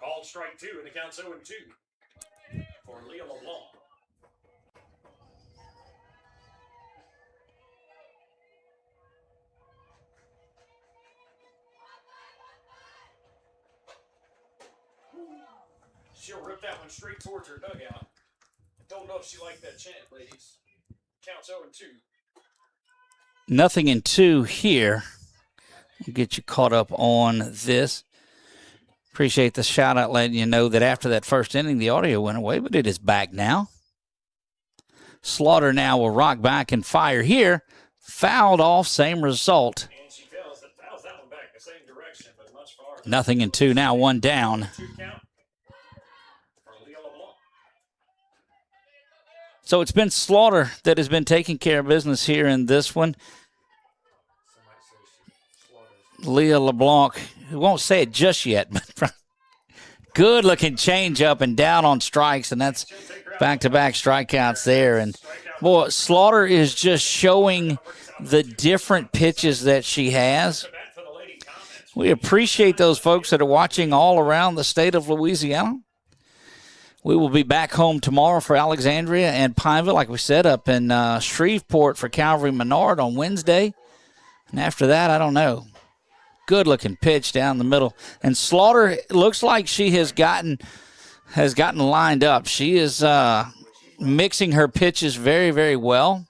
Called strike 2, and it counts 0-2 for Leah LeBlanc. She'll rip that one straight towards her dugout. Don't know if she liked that chant, ladies. Counts 0-2. Nothing in 2 here. We'll get you caught up on this. Appreciate the shout out letting you know that after that first inning, the audio went away, but it is back now. Slaughter now will rock back and fire here. Fouled off, same result. And she fouls that one back the same direction, but much farther. Nothing in 2 now, 1 down. 2 count for Leah LeBlanc. So it's been Slaughter that has been taking care of business here in this one. Leah LeBlanc, who won't say it just yet, but good-looking change up and down on strikes, and that's back-to-back strikeouts there. And, boy, Slaughter is just showing the different pitches that she has. We appreciate those folks that are watching all around the state of Louisiana. We will be back home tomorrow for Alexandria and Pineville, like we said, up in Shreveport for Calvary Menard on Wednesday. And after that, I don't know. Good-looking pitch down the middle. And Slaughter looks like she has gotten lined up. She is mixing her pitches very, very well.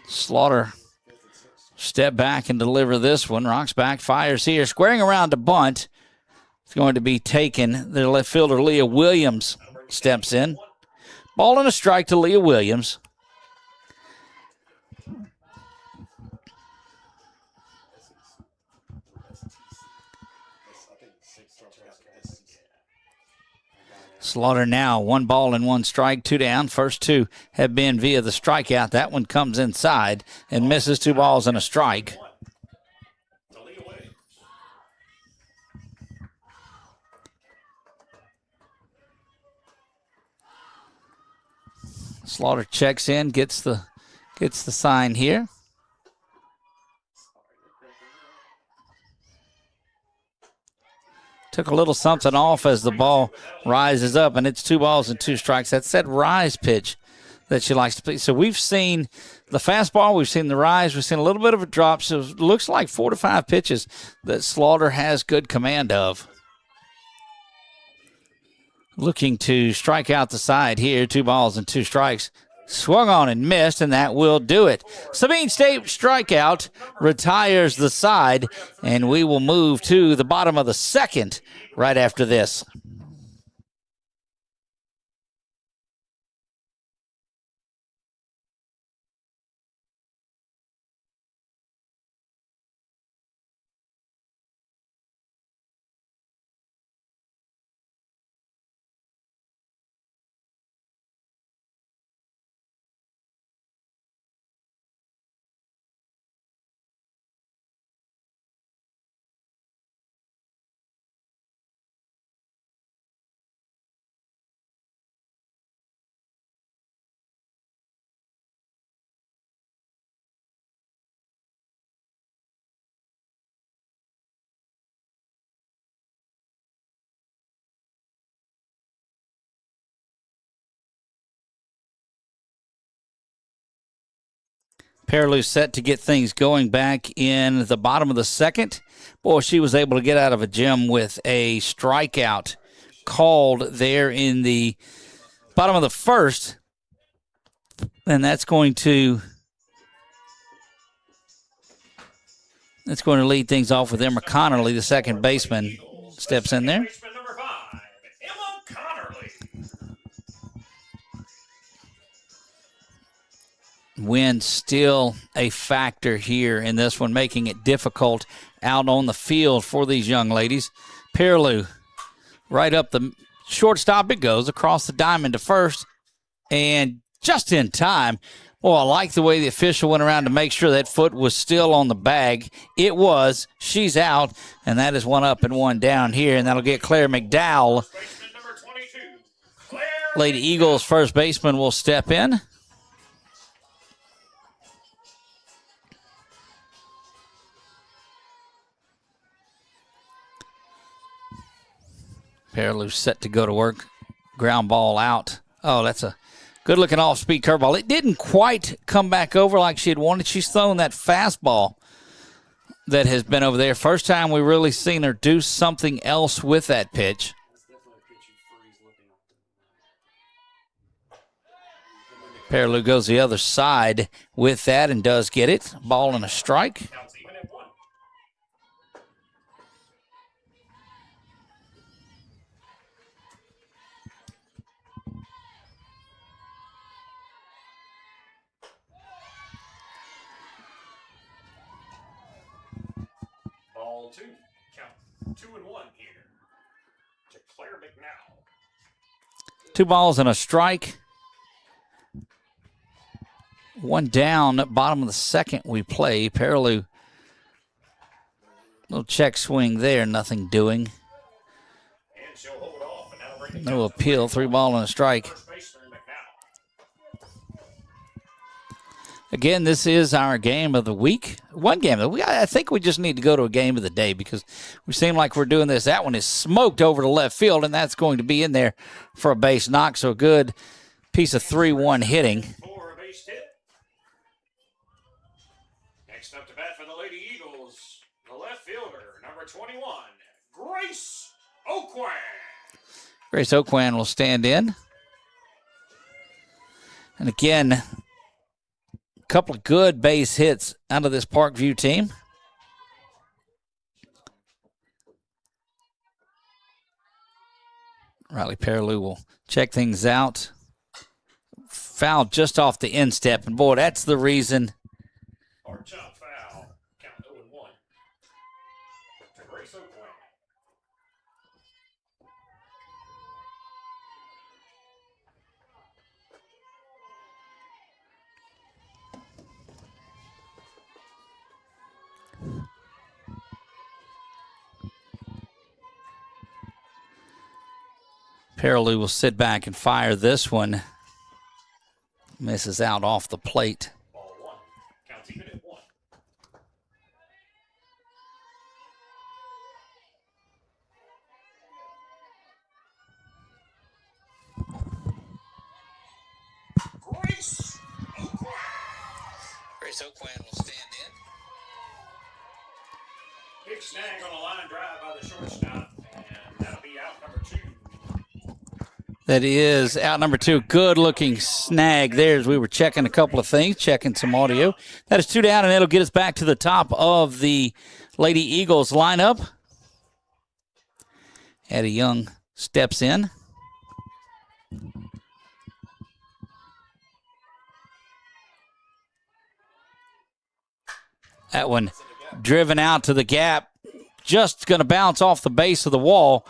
Slaughter step back and deliver this one. Rocks back, fires here. Squaring around to bunt. It's going to be taken. The left fielder, Leah Williams, steps in. Ball and a strike to Leah Williams. Slaughter now, 1 ball and 1 strike, 2 down. First 2 have been via the strikeout. That one comes inside and misses, 2 balls and a strike. Slaughter checks in, gets the sign here. Took a little something off as the ball rises up, and it's 2 balls and 2 strikes. That's that rise pitch that she likes to play. So we've seen the fastball, we've seen the rise, we've seen a little bit of a drop. So it looks like 4 to 5 pitches that Slaughter has good command of. Looking to strike out the side here, 2 balls and 2 strikes. Swung on and missed, and that will do it. Sabine State strikeout retires the side, and we will move to the bottom of the second right after this. Pearlou set to get things going back in the bottom of the second. Boy, she was able to get out of a gem with a strikeout called there in the bottom of the first. And that's going to lead things off with Emma Connerly, the second baseman, steps in there. Wind still a factor here in this one, making it difficult out on the field for these young ladies. Pearlou, right up the shortstop it goes, across the diamond to first, and just in time. Well, I like the way the official went around to make sure that foot was still on the bag. It was. She's out, and that is 1 up and 1 down here, and that'll get Claire McDowell. Lady Eagles first baseman will step in. Perilou set to go to work. Ground ball out. Oh, that's a good-looking off-speed curveball. It didn't quite come back over like she had wanted. She's thrown that fastball that has been over there. First time we really seen her do something else with that pitch. Perilou goes the other side with that and does get it. Ball and a strike. Ball 2. Count 2-1 here to Claire McNow. 2 balls and a strike. 1 down, bottom of the second we play. Perilou, little check swing there, nothing doing. And she'll hold off, and that'll bring No appeal, 3 ball and a strike. Again, this is our game of the week. One game of the week. I think we just need to go to a game of the day because we seem like we're doing this. That one is smoked over to left field, and that's going to be in there for a base knock. So a good piece of 3-1 hitting. For a base hit. Next up to bat for the Lady Eagles, the left fielder, number 21, Grace Oakwan. Grace Oakwan will stand in. And again, couple of good base hits out of this Parkview team. Riley Perilou will check things out. Foul just off the instep, and boy, that's the reason. Hard chop foul. Count 0-1 to Grace Oakwan. Perilou will sit back and fire this one. Misses out off the plate. Ball 1. Counts even at 1. Grace Oakwan. Grace Oakwan will stand in. Big snag on a line drive by the shortstop, and that'll be out number 2. That is out number 2. Good looking snag there as we were checking a couple of things, checking some audio. That is 2 down, and it'll get us back to the top of the Lady Eagles lineup. Eddie Young steps in. That one driven out to the gap. Just going to bounce off the base of the wall.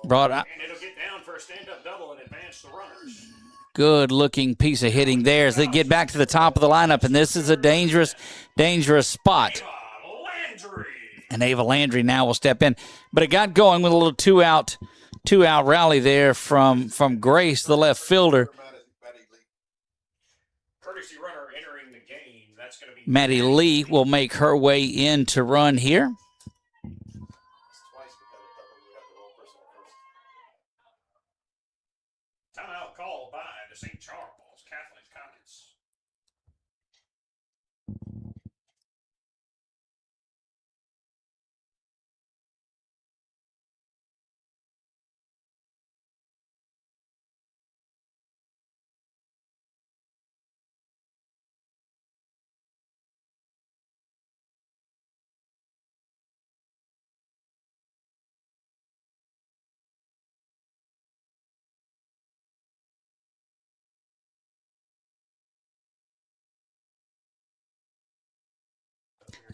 Brought out. And it'll get down for a stand-up double and advance the runners. Good looking piece of hitting there as they get back to the top of the lineup, and this is a dangerous spot. Landry. And Ava Landry now will step in. But it got going with a little two-out rally there from Grace, the left fielder. Courtesy runner entering the game. That's going to be Maddie Lee will make her way in to run here. Timeout called by the St. Charles Catholic Comets.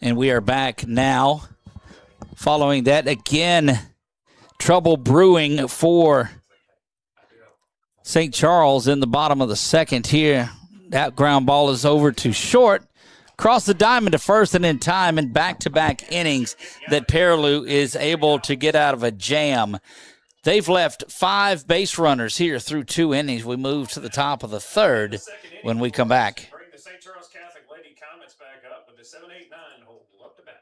And we are back now. Following that, again, trouble brewing for St. Charles in the bottom of the second here. That ground ball is over to short. Cross the diamond to first and in time, and back-to-back innings that Perilou is able to get out of a jam. They've left 5 base runners here through 2 innings. We move to the top of the third when we come back. Bring the St. Charles Catholic Lady Comets back up with the 7-8-9 hold up to bat.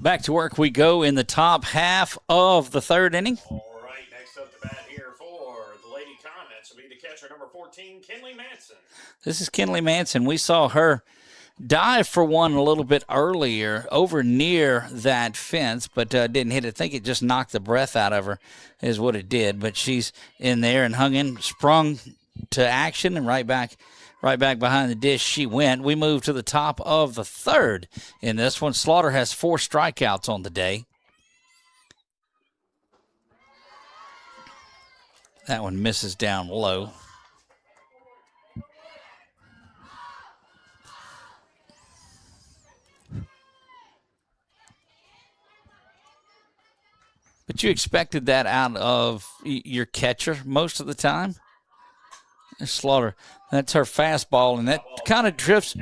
Back to work we go in the top half of the third inning. All right, next up to bat here for the Lady Comets will be the catcher, number 14, Kinley Manson. This is Kinley Manson. We saw her dive for one a little bit earlier over near that fence, but didn't hit it. I think it just knocked the breath out of her is what it did. But she's in there and hung in, sprung to action, and right back behind the dish she went. We move to the top of the third in this one. Slaughter has 4 strikeouts on the day. That one misses down low. But you expected that out of your catcher most of the time. Slaughter, that's her fastball, and that kind of drifts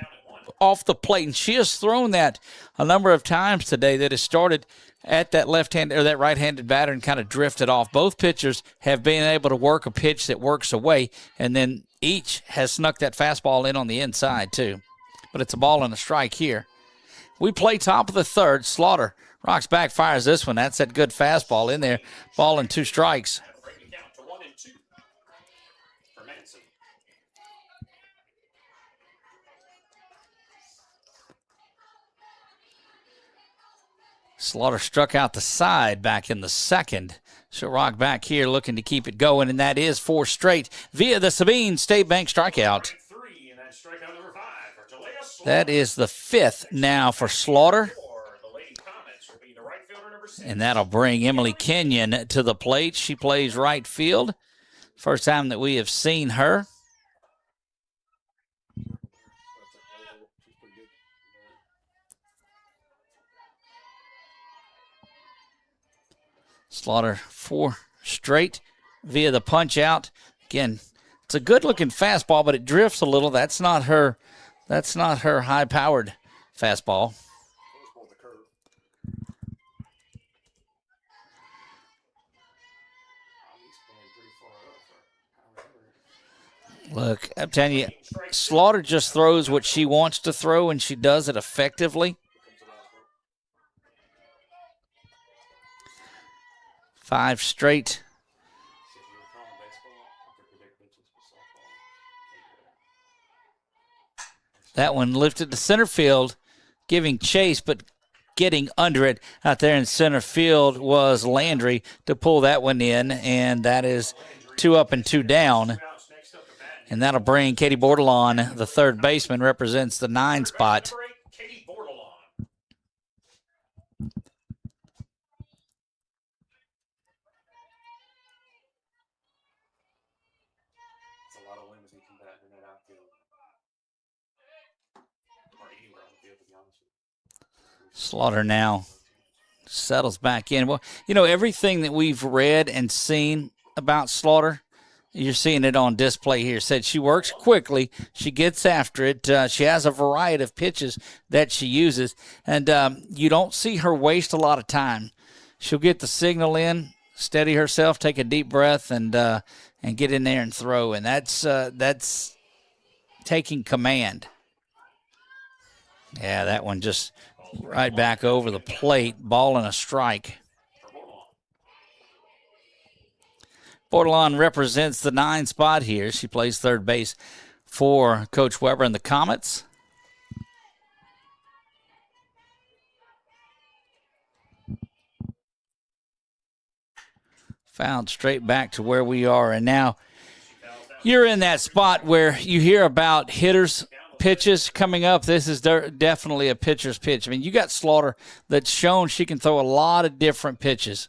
off the plate. And she has thrown that a number of times today that has started at that left-hand or that right-handed batter and kind of drifted off. Both pitchers have been able to work a pitch that works away, and then each has snuck that fastball in on the inside too. But it's a ball and a strike here. We play top of the third. Slaughter rocks back, fires this one. That's that good fastball in there. Ball and 2 strikes. Slaughter struck out the side back in the second. She'll rock back here looking to keep it going, and that is 4 straight via the Sabine State Bank strikeout. That is the 5th now for Slaughter. And that'll bring Emily Kenyon to the plate. She plays right field. First time that we have seen her. Slaughter 4 straight via the punch out. Again, it's a good looking fastball, but it drifts a little. That's not her high powered fastball. Look, I'm telling you, Slaughter just throws what she wants to throw, and she does it effectively. 5 straight. That one lifted to center field, giving chase, but getting under it out there in center field was Landry to pull that one in, and that is 2 up and 2 down. And that'll bring Katie Bordelon, the third baseman, represents the 9 spot. Slaughter now settles back in. Well, you know, everything that we've read and seen about Slaughter, you're seeing it on display here. Said she works quickly. She gets after it. She has a variety of pitches that she uses. And you don't see her waste a lot of time. She'll get the signal in, steady herself, take a deep breath, and get in there and throw. And that's taking command. Yeah, that one just right back over the plate. Ball and a strike. Bordelon represents the 9 spot here. She plays third base for Coach Weber and the Comets. Fouled straight back to where we are. And now you're in that spot where you hear about hitters' pitches coming up. This is definitely a pitcher's pitch. I mean, you got Slaughter that's shown she can throw a lot of different pitches.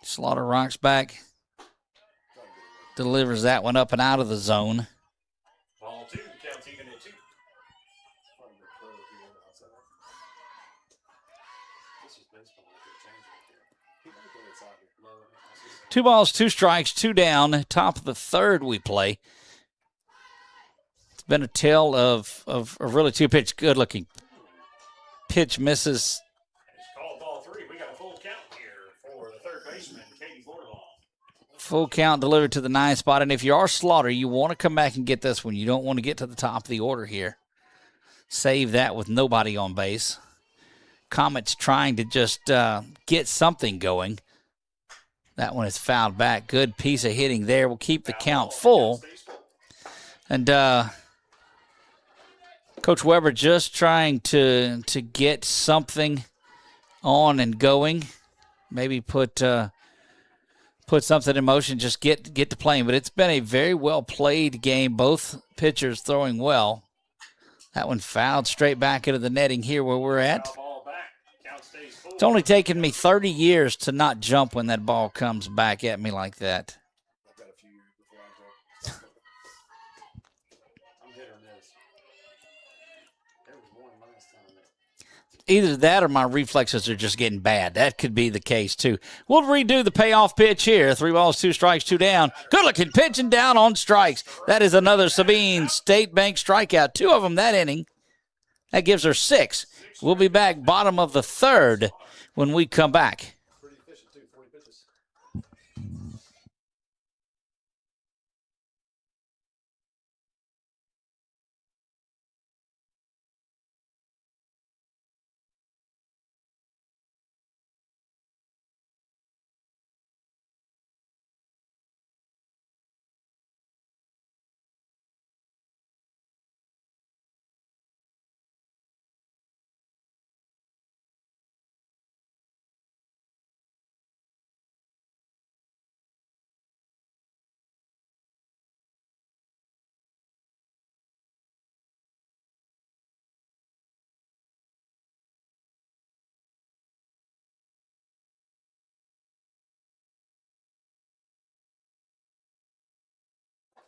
Slaughter rocks back, delivers that one up and out of the zone. Ball 2, counts even at 2. 2 balls, 2 strikes, 2 down. Top of the third we play. It's been a tale of really 2 pitch. Good looking pitch misses. Full count delivered to the 9 spot. And if you are Slaughter, you want to come back and get this one. You don't want to get to the top of the order here. Save that with nobody on base. Comet's trying to just get something going. That one is fouled back. Good piece of hitting there. We'll keep the count full. And Coach Weber just trying to get something on and going. Maybe put something in motion, just get to playing. But it's been a very well-played game. Both pitchers throwing well. That one fouled straight back into the netting here where we're at. It's only taken me 30 years to not jump when that ball comes back at me like that. Either that or my reflexes are just getting bad. That could be the case, too. We'll redo the payoff pitch here. 3 balls, 2 strikes, 2 down. Good-looking pitch and down on strikes. That is another Sabine State Bank strikeout. 2 of them that inning. That gives her 6. We'll be back bottom of the 3rd when we come back.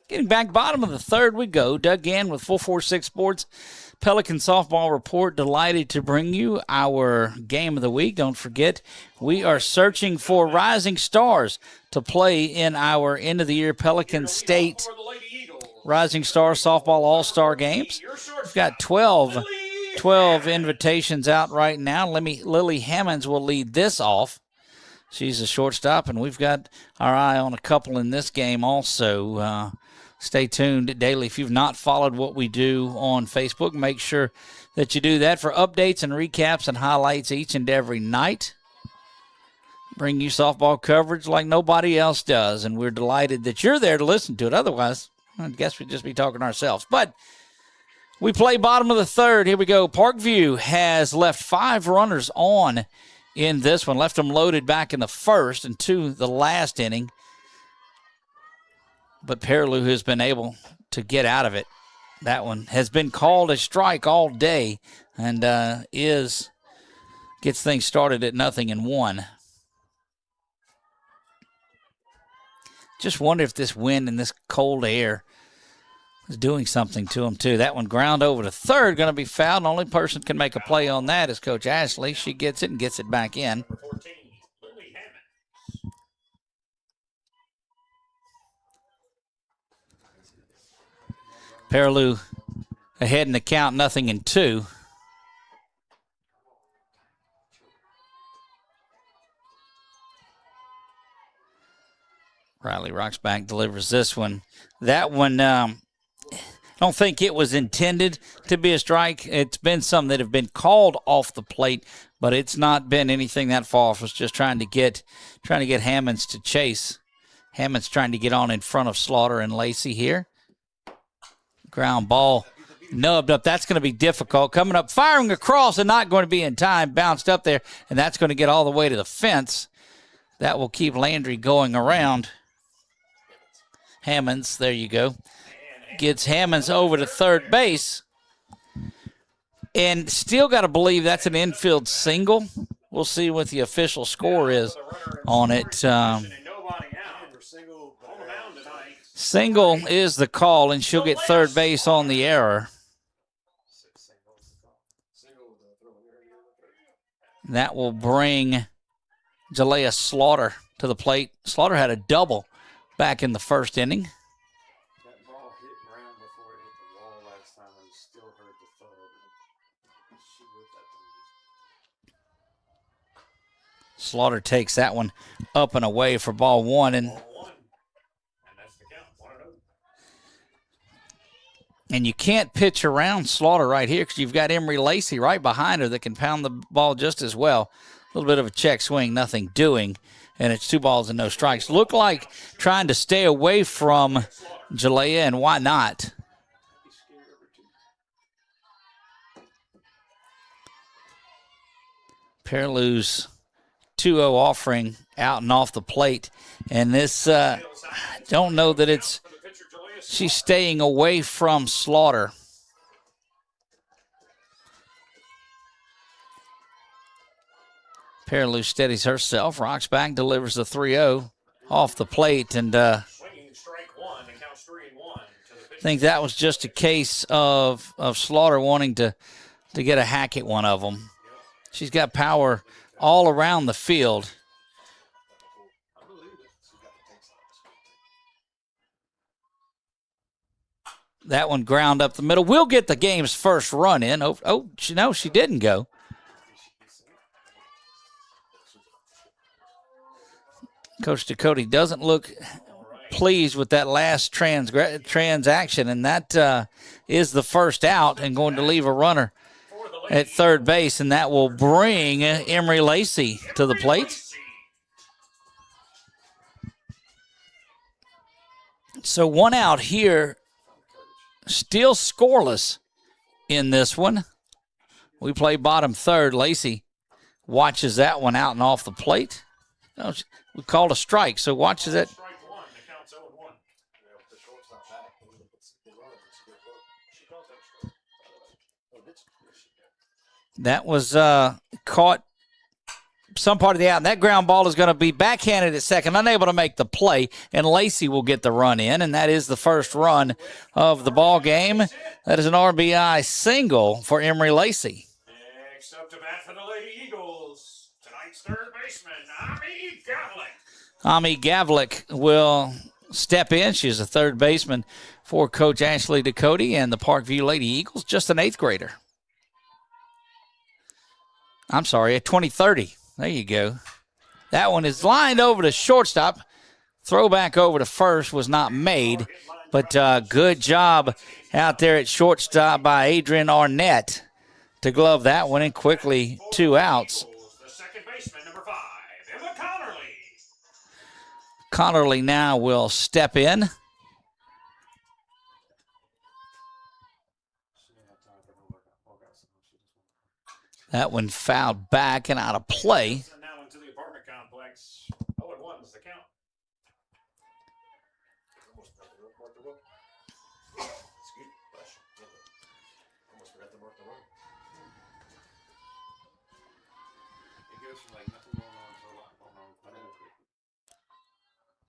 Getting back bottom of the 3rd we go. Doug Gann with 446 Sports Pelican Softball Report. Delighted to bring you our game of the week. Don't forget, we are searching for rising stars to play in our end-of-the-year Pelican State Rising Star Softball All-Star Games. We've got 12 invitations out right now. Lily Hammonds will lead this off. She's a shortstop, and we've got our eye on a couple in this game also. Stay tuned daily. If you've not followed what we do on Facebook, make sure that you do that for updates and recaps and highlights each and every night. Bring you softball coverage like nobody else does, and we're delighted that you're there to listen to it. Otherwise, I guess we'd just be talking ourselves. But we play bottom of the 3rd. Here we go. Parkview has left 5 runners on in this one. Left them loaded back in the 1st and 2 the last inning. But Perilou has been able to get out of it. That one has been called a strike all day and gets things started at 0-1. Just wonder if this wind and this cold air is doing something to him, too. That one ground over to 3rd, going to be fouled. The only person can make a play on that is Coach Ashley. She gets it and gets it back in. Perilou ahead in the count, 0-2. Riley Roxback delivers this one. That one, I don't think it was intended to be a strike. It's been some that have been called off the plate, but it's not been anything that far off. It's just trying to get Hammonds to chase. Hammonds trying to get on in front of Slaughter and Lacey here. Ground ball nubbed up. That's going to be difficult. Coming up, firing across and not going to be in time. Bounced up there, and that's going to get all the way to the fence. That will keep Landry going around. Hammonds, there you go. Gets Hammonds over to 3rd base. And still got to believe that's an infield single. We'll see what the official score is on it. Single is the call, and she'll get 3rd base on the error. That will bring Jalea Slaughter to the plate. Slaughter had a double back in the 1st inning. That ball hit ground before it hit the wall last time and still heard the thud. She whipped that thing. Slaughter takes that one up and away for ball 1. And And you can't pitch around Slaughter right here because you've got Emery Lacey right behind her that can pound the ball just as well. A little bit of a check swing, nothing doing. And it's 2 balls and no strikes. Look like trying to stay away from Jalea, and why not? Pearlow's 2-0 offering out and off the plate. And this, I don't know that it's, she's staying away from Slaughter. Pearlou steadies herself, rocks back, delivers the 3-0 off the plate. And I think that was just a case of Slaughter wanting to get a hack at one of them. She's got power all around the field. That one ground up the middle. We'll get the game's first run in. Oh, no, she didn't go. Coach Ducote doesn't look pleased with that last transaction, and that is the first out and going to leave a runner at third base, and that will bring Emery Lacey to the plate. So 1 out here, still scoreless in this one. We play bottom third. Lacey watches that one out and off the plate. No, we called a strike, so watches it. That was caught some part of the out. And that ground ball is going to be backhanded at second, unable to make the play, and Lacey will get the run in, and that is the first run of the ball game. That is an RBI single for Emery Lacey. Next up to bat for the Lady Eagles, tonight's third baseman, Ami Gavlik. Ami Gavlik will step in. She's a third baseman for Coach Ashley Ducote and the Parkview Lady Eagles, just an 8th grader. I'm sorry, a 2030. There you go. That one is lined over to shortstop. Throwback over to first was not made, but good job out there at shortstop by Adrian Arnett to glove that one in quickly. 2 outs. The second baseman, number 5, Emma Connerly. Connerly now will step in. That one fouled back and out of play. Now into the apartment complex. 0-1 is the count.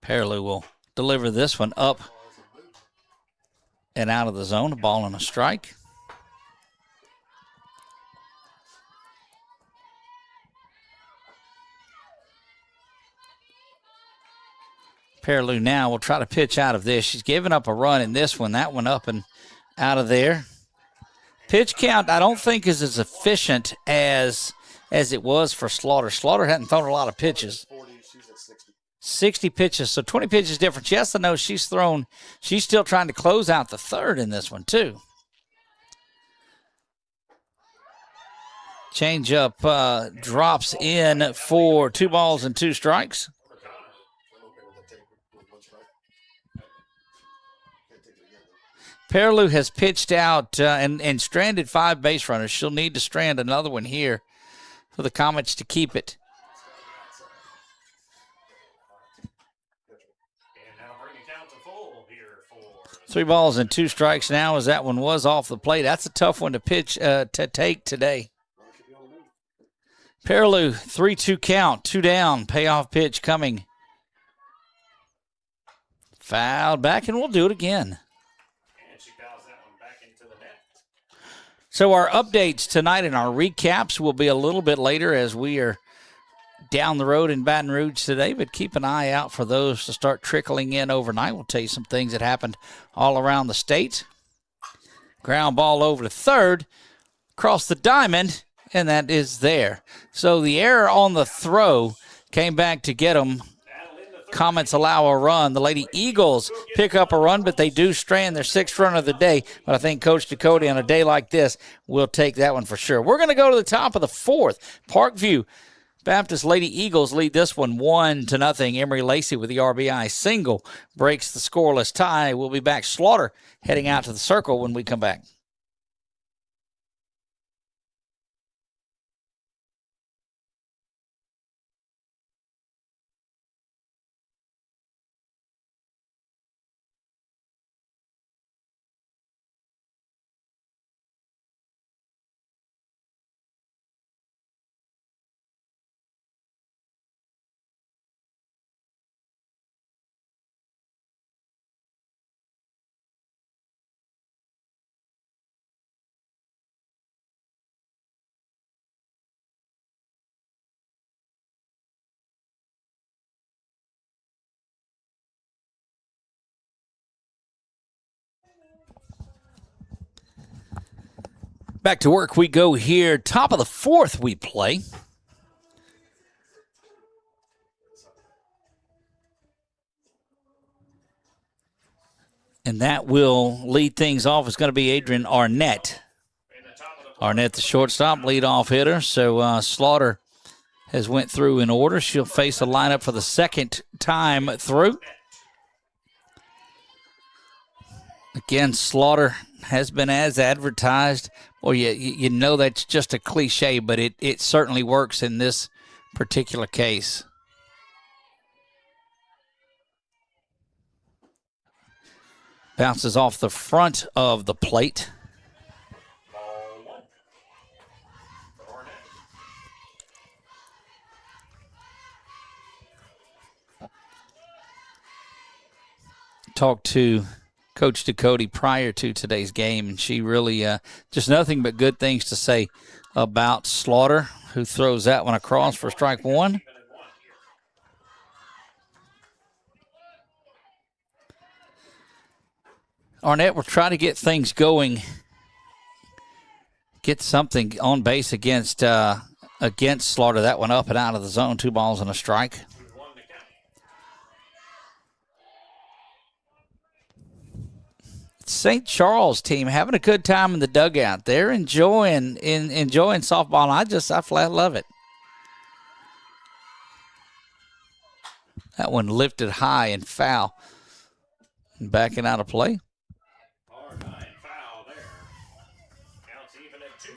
Pearlou will deliver this one up and out of the zone. A ball and a strike. Pearlou now will try to pitch out of this. She's given up a run in this one. That one up and out of there. Pitch count I don't think is as efficient as it was for Slaughter. Slaughter hadn't thrown a lot of pitches. 60 pitches, so 20 pitches difference. Yes, I know she's still trying to close out the third in this one too. Change up drops in for 2 balls and 2 strikes. Pearlou has pitched out and stranded 5 base runners. She'll need to strand another one here for the Comets to keep it. And now bring it down to full here for 3 balls and 2 strikes now as that one was off the plate. That's a tough one to pitch to take today. Pearlou, 3-2 count, 2 down, payoff pitch coming. Fouled back, and we'll do it again. So our updates tonight and our recaps will be a little bit later as we are down the road in Baton Rouge today, but keep an eye out for those to start trickling in overnight. We'll tell you some things that happened all around the state. Ground ball over to third, across the diamond, and that is there. So the error on the throw came back to get them comments allow a run. The Lady Eagles pick up a run, but they do strand their 6th run of the day. But I think Coach Ducote on a day like this will take that one for sure. We're going to go to the top of the 4th. Parkview Baptist Lady Eagles lead this one 1-0. Emery Lacey with the RBI single breaks the scoreless tie. We'll be back. Slaughter heading out to the circle when we come back. Back to work we go here. Top of the 4th we play. And that will lead things off. It's going to be Adrian Arnett. Arnett, the shortstop, leadoff hitter. So Slaughter has went through in order. She'll face a lineup for the 2nd time through. Again, Slaughter has been as advertised. Well, you know that's just a cliche, but it certainly works in this particular case. Bounces off the front of the plate. Talked to Coach Ducote prior to today's game, and she really just nothing but good things to say about Slaughter, who throws that one across for strike 1. Arnett will try to get things going, get something on base against Slaughter. That one up and out of the zone, 2 balls and a strike. St. Charles team having a good time in the dugout. They're enjoying softball. And I flat love it. That one lifted high and foul. And backing out of play. R9 foul there. Counts even at 2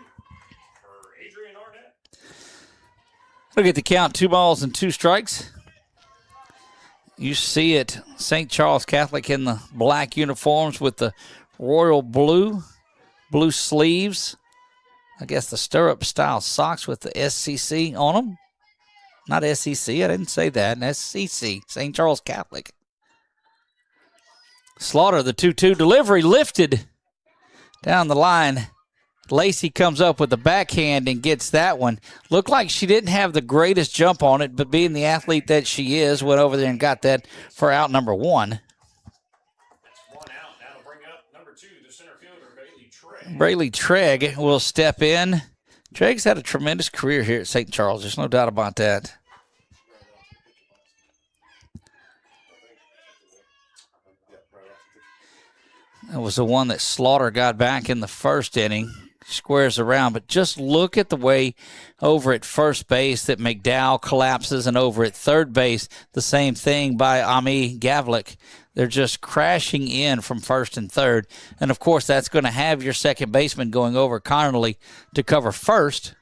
for Adrian Arnett. Look at the count, 2 balls and 2 strikes. You see it, St. Charles Catholic in the black uniforms with the royal blue sleeves. I guess the stirrup-style socks with the SCC on them. Not SEC, I didn't say that. SCC, St. Charles Catholic. Slaughter, the 2-2 delivery, lifted down the line. Lacey comes up with the backhand and gets that one. Looked like she didn't have the greatest jump on it, but being the athlete that she is, went over there and got that for out number 1. That's 1 out. Now to bring up number 2, the center fielder, Bailey Treg. Bailey Treg will step in. Treg's had a tremendous career here at St. Charles. There's no doubt about that. That was the one that Slaughter got back in the 1st inning. Squares around, but just look at the way over at first base that McDowell collapses, and over at 3rd base, the same thing by Ami Gavlik. They're just crashing in from 1st and 3rd. And, of course, that's going to have your second baseman going over Connerly to cover 1st.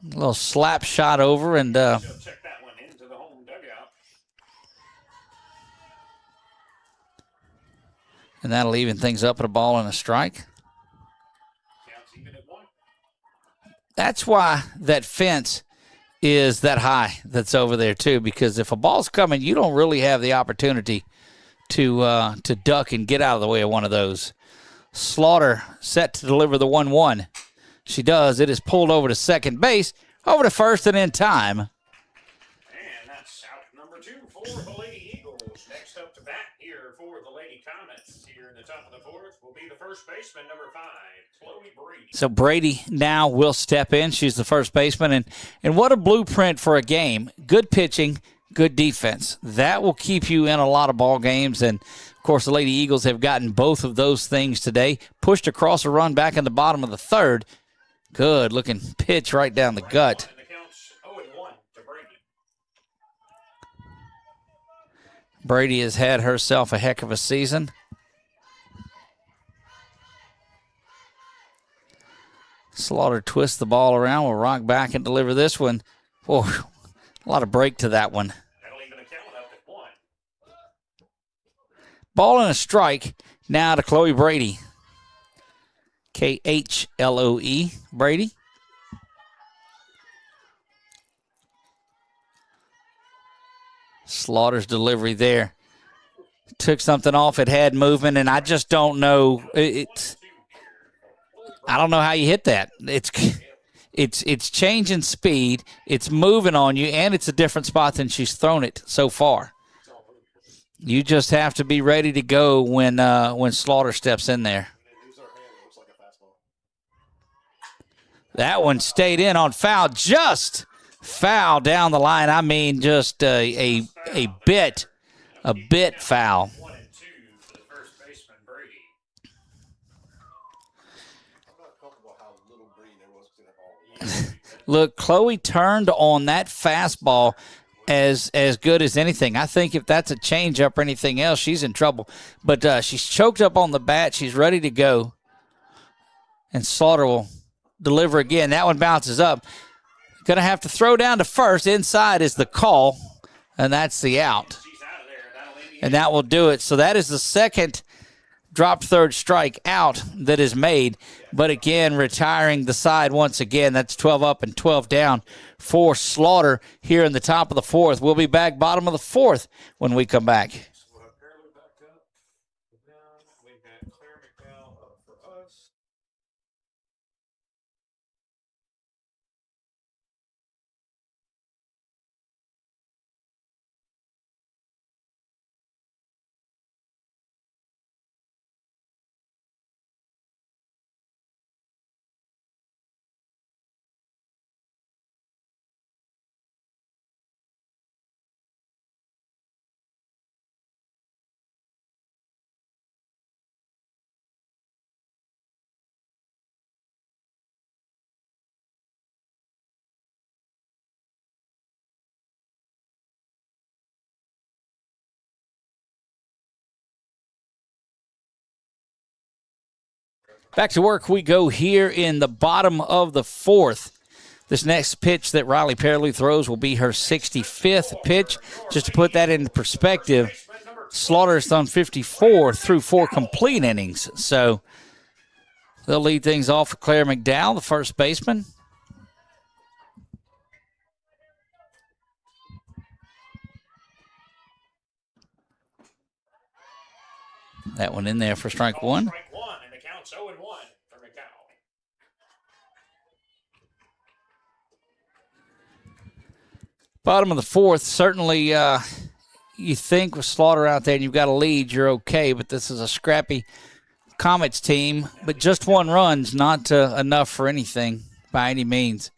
A little slap shot over, and She'll check that one into the home dugout. And that'll even things up at a ball and a strike. Counts even at 1. That's why that fence is that high that's over there, too, because if a ball's coming, you don't really have the opportunity to duck and get out of the way of one of those. Slaughter set to deliver the 1-1. She does. It is pulled over to second base, over to first, and in time. And that's out number 2 for the Lady Eagles. Next up to bat here for the Lady Comets here in the top of the fourth will be the first baseman, number 5, Chloe Brady. So Brady now will step in. She's the first baseman. And what a blueprint for a game. Good pitching, good defense. That will keep you in a lot of ball games. And, of course, the Lady Eagles have gotten both of those things today. Pushed across a run back in the bottom of the third. Good looking pitch right down the gut. And the count's 0-1 to Brady. Brady has had herself a heck of a season. Slaughter twists the ball around. Will rock back and deliver this one. Oh, a lot of break to that one. That'll even the count up at 1. Ball and a strike now to Chloe Brady. Khloe Brady. Slaughter's delivery there. Took something off. It had movement, and I just don't know. I don't know how you hit that. It's changing speed. It's moving on you, and it's a different spot than she's thrown it so far. You just have to be ready to go when Slaughter steps in there. That one stayed in on foul. Just foul down the line. I mean, just a bit foul. 1-2 for the first baseman, Brady. I'm not comfortable how little green there was to that ball. Look, Chloe turned on that fastball as good as anything. I think if that's a changeup or anything else, she's in trouble. But she's choked up on the bat. She's ready to go. And Slaughter will deliver again. That one bounces up. Going to have to throw down to first. Inside is the call, and that's the out. She's out of there. And that will do it. So that is the second dropped third strike out that is made. But again, retiring the side once again. That's 12 up and 12 down for Slaughter here in the top of the fourth. We'll be back bottom of the fourth when we come back. We'll have Pearlie back up. Down. We've got Claire McDowell up for us. Back to work we go here in the bottom of the fourth. This next pitch that Riley Pearlie throws will be her 65th pitch. Just to put that into perspective, Slaughter has thrown 54 through 4 complete innings. So they'll lead things off with Claire McDowell, the first baseman. That one in there for strike one. Strike 1, and the count's 0-1 for McDowell. Bottom of the fourth, certainly you think with Slaughter out there and you've got a lead, you're okay, but this is a scrappy Comets team. But just 1 run's not enough for anything by any means.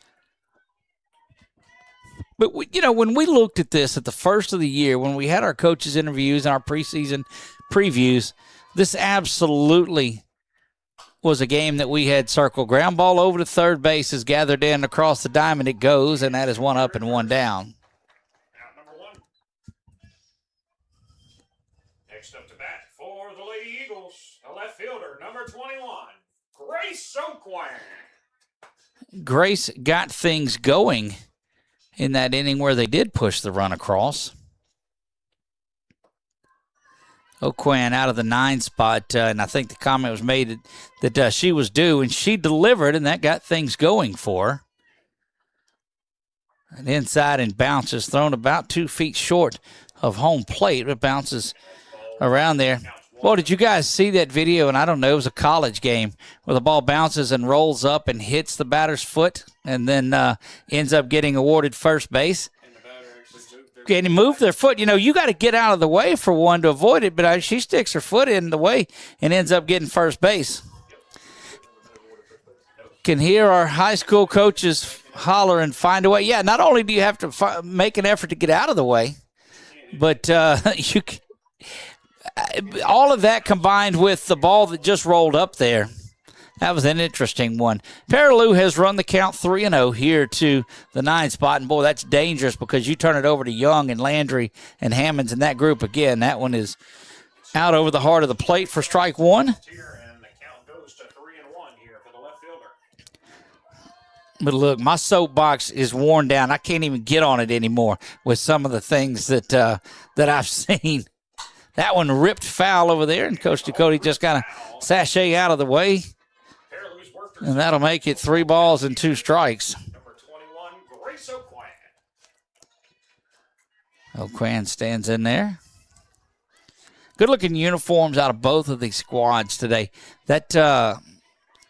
But, when we looked at this at the first of the year, when we had our coaches' interviews and our preseason previews, this absolutely was a game that we had circled. Ground ball over to third base is gathered in across the diamond. It goes, and that is 1 up and 1 down. Out number 1. Next up to bat for the Lady Eagles, a left fielder, number 21, Grace O'Quinn. Grace got things going in that inning where they did push the run across. O'Quinn out of the 9 spot, and I think the comment was made that she was due, and she delivered, and that got things going for her. And inside and bounces, thrown about 2 feet short of home plate, but bounces around there. Well, did you guys see that video? And I don't know, it was a college game where the ball bounces and rolls up and hits the batter's foot and then ends up getting awarded first base. And the batter actually moved and move their foot. You know, you got to get out of the way for one to avoid it, but she sticks her foot in the way and ends up getting first base. Can hear our high school coaches holler and find a way. Yeah, not only do you have to make an effort to get out of the way, but all of that combined with the ball that just rolled up there. That was an interesting one. Perilou has run the count 3-0 here to the 9 spot. And, boy, that's dangerous because you turn it over to Young and Landry and Hammonds in that group again. That one is out over the heart of the plate for strike one. And the count goes to 3-1 here for the left fielder. But, look, my soapbox is worn down. I can't even get on it anymore with some of the things that I've seen. That one ripped foul over there, and Coach Ducote just kind of sashay out of the way. And that'll make it 3 balls and 2 strikes. Number 21, Grace O'Quan. O'Quan stands in there. Good-looking uniforms out of both of these squads today. That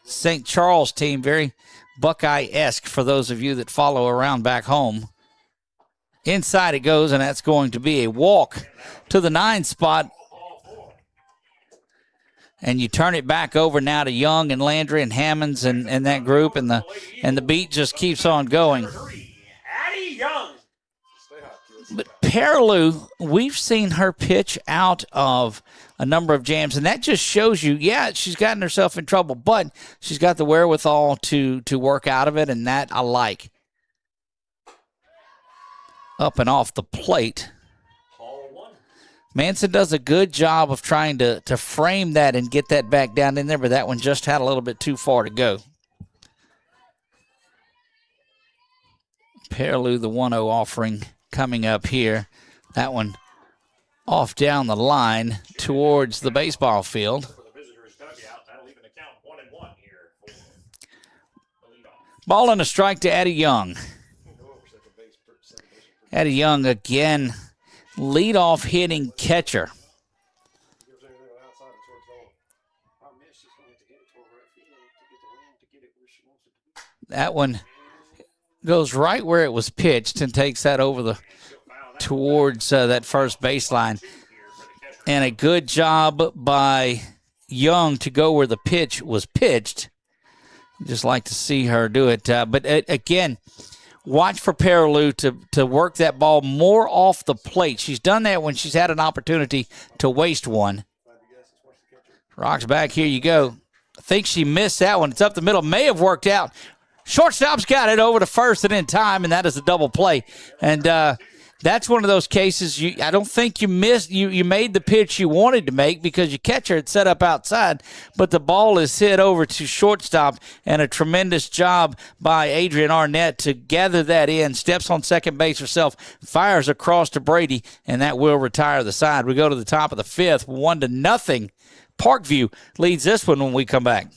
St. Charles team, very Buckeye-esque for those of you that follow around back home. Inside it goes, and that's going to be a walk to the 9 spot. And you turn it back over now to Young and Landry and Hammonds and that group, and the beat just keeps on going. Addie Young. But Perilou, we've seen her pitch out of a number of jams, and that just shows you, yeah, she's gotten herself in trouble, but she's got the wherewithal to work out of it, and that I like. Up and off the plate. Manson does a good job of trying to frame that and get that back down in there, but that one just had a little bit too far to go. Perilou, the 1-0 offering coming up here. That one off down the line towards the baseball field. Ball and a strike to Addie Young. Addie Young again. Leadoff hitting catcher. That one goes right where it was pitched and takes that over towards that first baseline. And a good job by Young to go where the pitch was pitched. Just like to see her do it. But again, watch for Perilou to work that ball more off the plate. She's done that when she's had an opportunity to waste one. Rocks back, here you go. I think she missed that one. It's up the middle. May have worked out. Shortstop's got it over to first and in time, and that is a double play. And that's one of those cases I don't think you missed. You made the pitch you wanted to make because your catcher had set up outside, but the ball is hit over to shortstop, and a tremendous job by Adrian Arnett to gather that in, steps on second base herself, fires across to Brady, and that will retire the side. We go to the top of the 5th, 1-0. Parkview leads this one when we come back.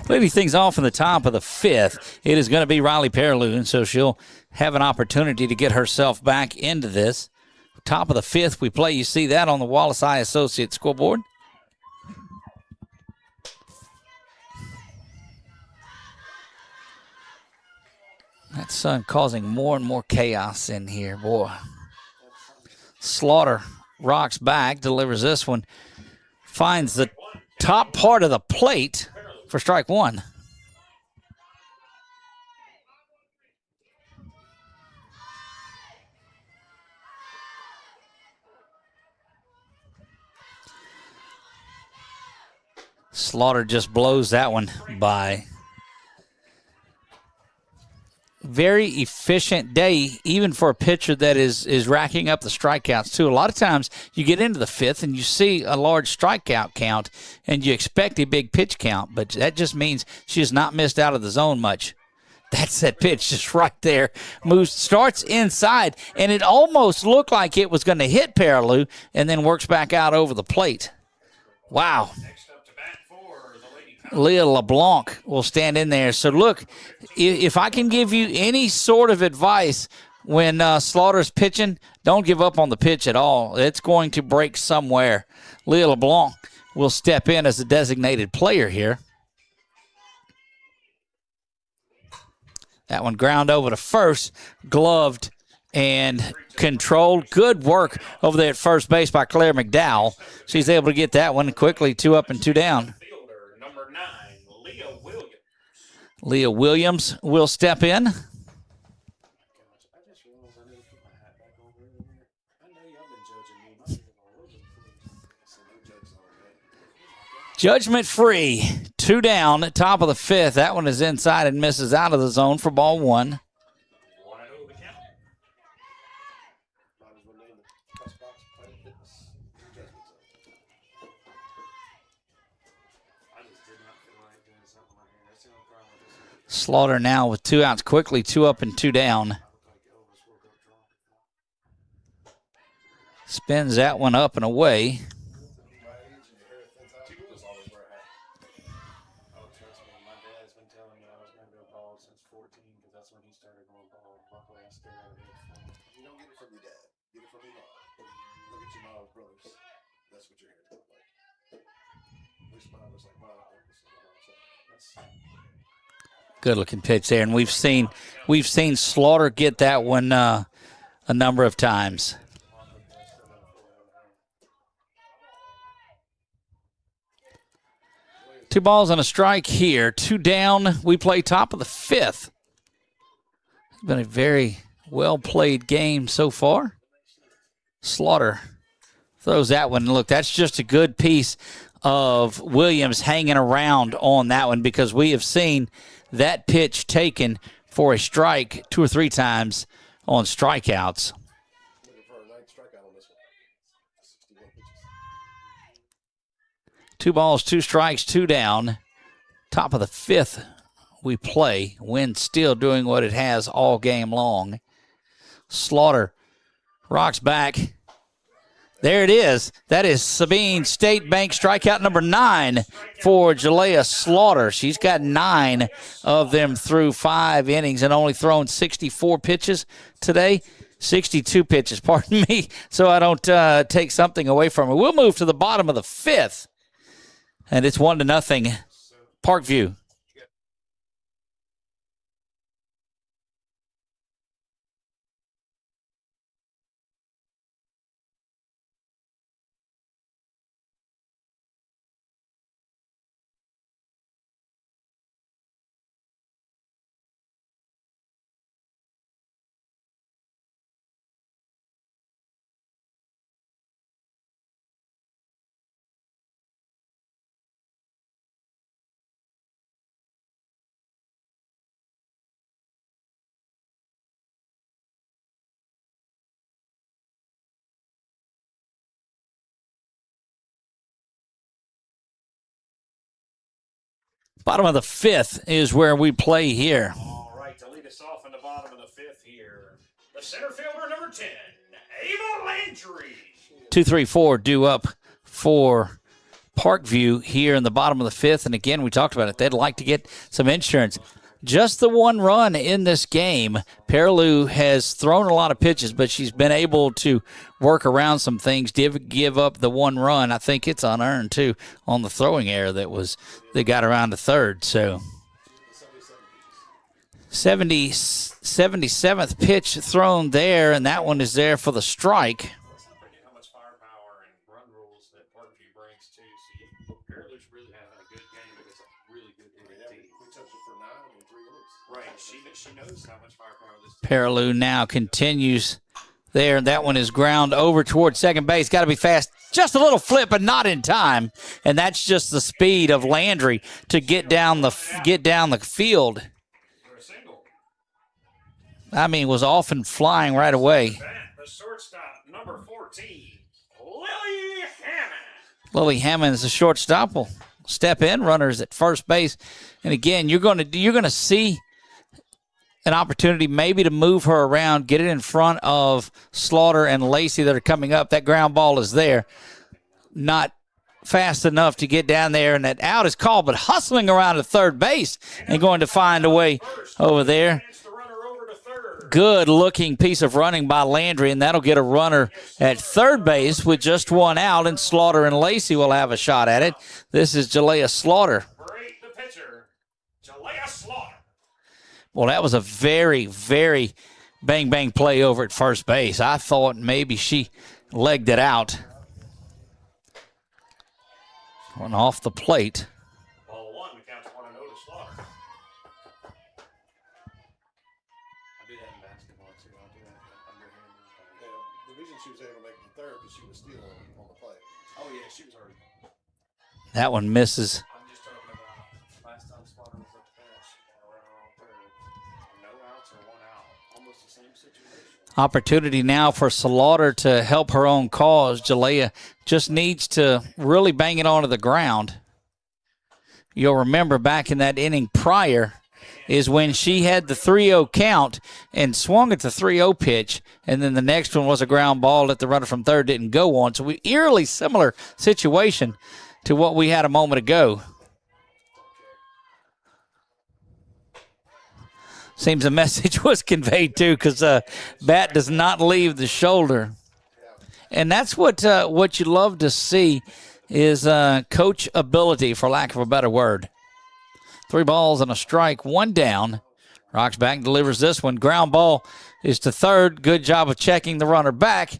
Leading things off in the top of the 5th, it is going to be Riley Perilou, and so she'll have an opportunity to get herself back into this. Top of the 5th we play. You see that on the Wallace Eye Associates scoreboard. That sun causing more and more chaos in here, boy. Slaughter rocks back, delivers this one, finds the top part of the plate for strike one. Slaughter just blows that one by. Very efficient day, even for a pitcher that is racking up the strikeouts, too. A lot of times you get into the fifth and you see a large strikeout count and you expect a big pitch count, but that just means she has not missed out of the zone much. That's that pitch just right there. Moves, starts inside, and it almost looked like it was going to hit Paraloo and then works back out over the plate. Wow. Leah LeBlanc will stand in there. So, look, if I can give you any sort of advice when Slaughter's pitching, don't give up on the pitch at all. It's going to break somewhere. Leah LeBlanc will step in as a designated player here. That one ground over to first, gloved and controlled. Good work over there at first base by Claire McDowell. She's able to get that one quickly, 2 up and 2 down. Leah Williams will step in. Judgment free. 2 down, top of the fifth. That one is inside and misses out of the zone for ball 1. Slaughter now with 2 outs quickly, 2 up and 2 down. Spins that one up and away. Good looking pitch there, and we've seen Slaughter get that one a number of times. Two balls and a strike here. 2 down. We play top of the fifth. It's been a very well played game so far. Slaughter throws that one. Look, that's just a good piece of Williams hanging around on that one, because we have seen that pitch taken for a strike 2 or 3 times on strikeouts. 2 balls, 2 strikes, 2 down. Top of the fifth we play. Wind still doing what it has all game long. Slaughter rocks back. There it is. That is Sabine State Bank strikeout number 9 for Jalea Slaughter. She's got 9 of them through 5 innings and only thrown 64 pitches today. 62 pitches, pardon me, so I don't take something away from her. We'll move to the bottom of the fifth, and it's 1-0 Parkview. Bottom of the fifth is where we play here. All right, to lead us off in the bottom of the fifth here, the center fielder, number 10, Ava Landry. 2-3-4 due up for Parkview here in the bottom of the fifth. And again, we talked about it. They'd like to get some insurance. Just the 1 run in this game. Paraloo has thrown a lot of pitches, but she's been able to work around some things, give up the 1 run. I think it's unearned, too, on the throwing error that got around to third. So 77th pitch thrown there, and that one is there for the strike. She knows how much firepower this team Paraloo now continues there. That one is ground over towards second base. Got to be fast. Just a little flip, but not in time. And that's just the speed of Landry to get down the field. I mean, was off and flying right away. The shortstop, number 14, Lily Hammond. Lily Hammond is the shortstop. Will step in. Runners at first base. And again, you're going to see an opportunity maybe to move her around, get it in front of Slaughter and Lacey that are coming up. That ground ball is there. Not fast enough to get down there, and that out is called, but hustling around to third base and going to find a way over there. Good-looking piece of running by Landry, and that'll get a runner at third base with just one out, and Slaughter and Lacey will have a shot at it. This is Jalea Slaughter. Great, the pitcher, Jalea Slaughter. Well, that was a very, very bang-bang play over at first base. I thought maybe she legged it out. Went off the plate. Ball one, the count's 1-0 to Slaughter. I do that in basketball too. I do that underhand. Yeah, the reason she was able to make it to third because she was still on the plate. Oh yeah, she was already. That one misses. I'm just talking about last time Slaughter was up there, she got around on third. No outs or one out. Almost the same situation. Opportunity now for Slaughter to help her own cause. Jalea just needs to really bang it onto the ground. You'll remember back in that inning prior is when she had the 3-0 count and swung at the 3-0 pitch, and then the next one was a ground ball that the runner from third didn't go on. So we eerily similar situation to what we had a moment ago. Seems a message was conveyed too, because bat does not leave the shoulder, and that's what you love to see is coach ability, for lack of a better word. 3 balls and a strike, 1 down. Rocks back and delivers this one. Ground ball is to third. Good job of checking the runner back.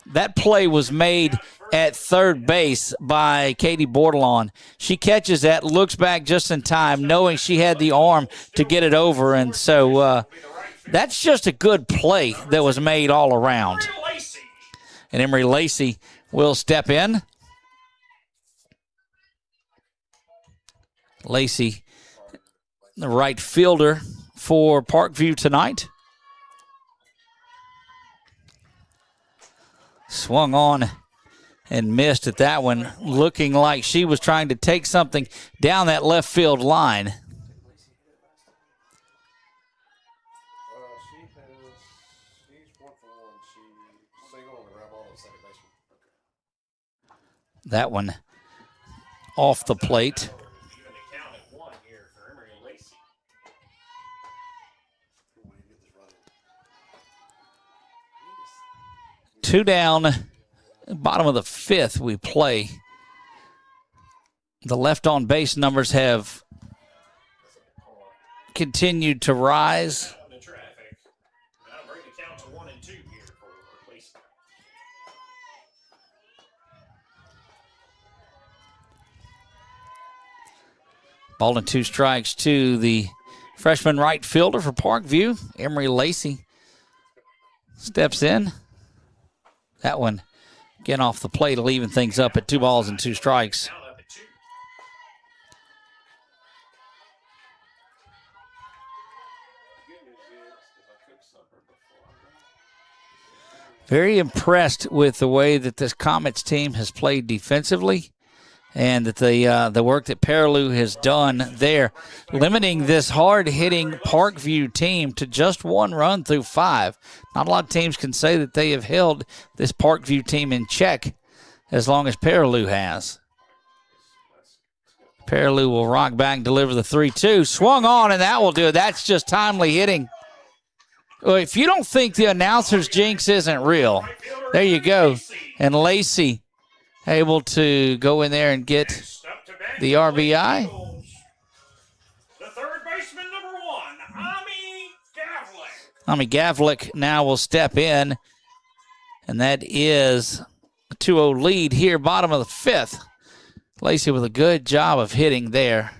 That play was made at third base by Katie Bordelon. She catches that, looks back just in time, knowing she had the arm to get it over. And so that's just a good play that was made all around. And Emery Lacey will step in. Lacey, the right fielder for Parkview tonight. Swung on and missed at that one, looking like she was trying to take something down that left field line. She's 1 for 1. She singled on the ground ball on the second baseman. That one off the plate. Even the count at 1 here for Emery Lacey. 2 down, bottom of the 5th we play. The left on base numbers have continued to rise. Out in traffic. That'll bring the count to 1 and 2 here for Lacey. Ball and 2 strikes to the freshman right fielder for Parkview. Emery Lacey steps in. That one again off the plate, leaving things up at 2 balls and 2 strikes. Count up at 2. The good news is I cooked supper before I went. Very impressed with the way that this Comets team has played defensively, and that the work that Paraloo has done there, limiting this hard-hitting Parkview team to just 1 run through 5. Not a lot of teams can say that they have held this Parkview team in check as long as Paraloo has. Paraloo will rock back and deliver the 3-2. Swung on, and that will do it. That's just timely hitting. Well, if you don't think the announcer's jinx isn't real, there you go. And Lacey able to go in there and get the RBI. The third baseman, number 1, Ami Gavlik. Ami Gavlik now will step in, and that is a 2-0 lead here, bottom of the 5th. Lacey with a good job of hitting there.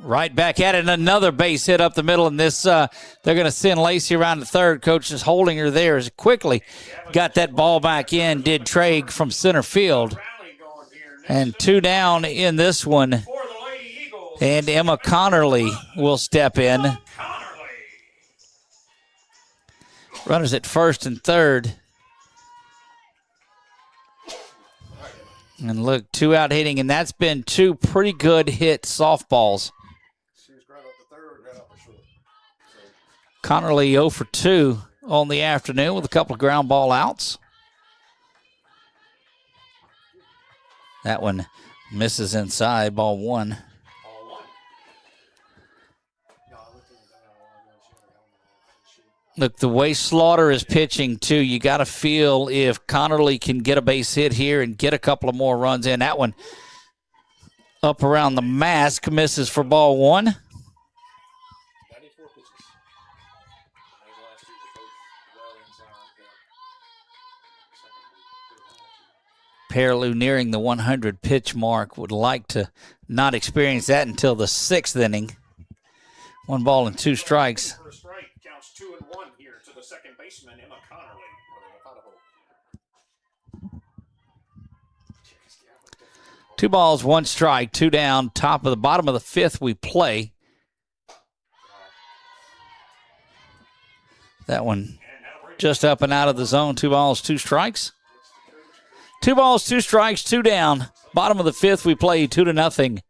Right back at it, and another base hit up the middle, and this they're going to send Lacey around to third. Coach is holding her there as quickly got that ball back in, did Traig from center field. And 2 down in this one, and Emma Connerly will step in. Runners at first and third. And look, 2 out hitting, and that's been 2 pretty good hit softballs. Connerly 0 for 2 on the afternoon with a couple of ground ball outs. That one misses inside, ball 1. Look, the way Slaughter is pitching, too, you got to feel if Connerly can get a base hit here and get a couple of more runs in. That one up around the mask, misses for ball 1. 94 pitches. Pearlou nearing the 100 pitch mark. Would like to not experience that until the 6th inning. 1 ball and 2 strikes. For a strike, counts 2-1 here to the second baseman, Emma Connerly. 2 balls, 1 strike, 2 down. Bottom of the 5th we play. That one just up and out of the zone. 2 balls, 2 strikes. 2 balls, 2 strikes, 2 down. Bottom of the 5th we play 2-0.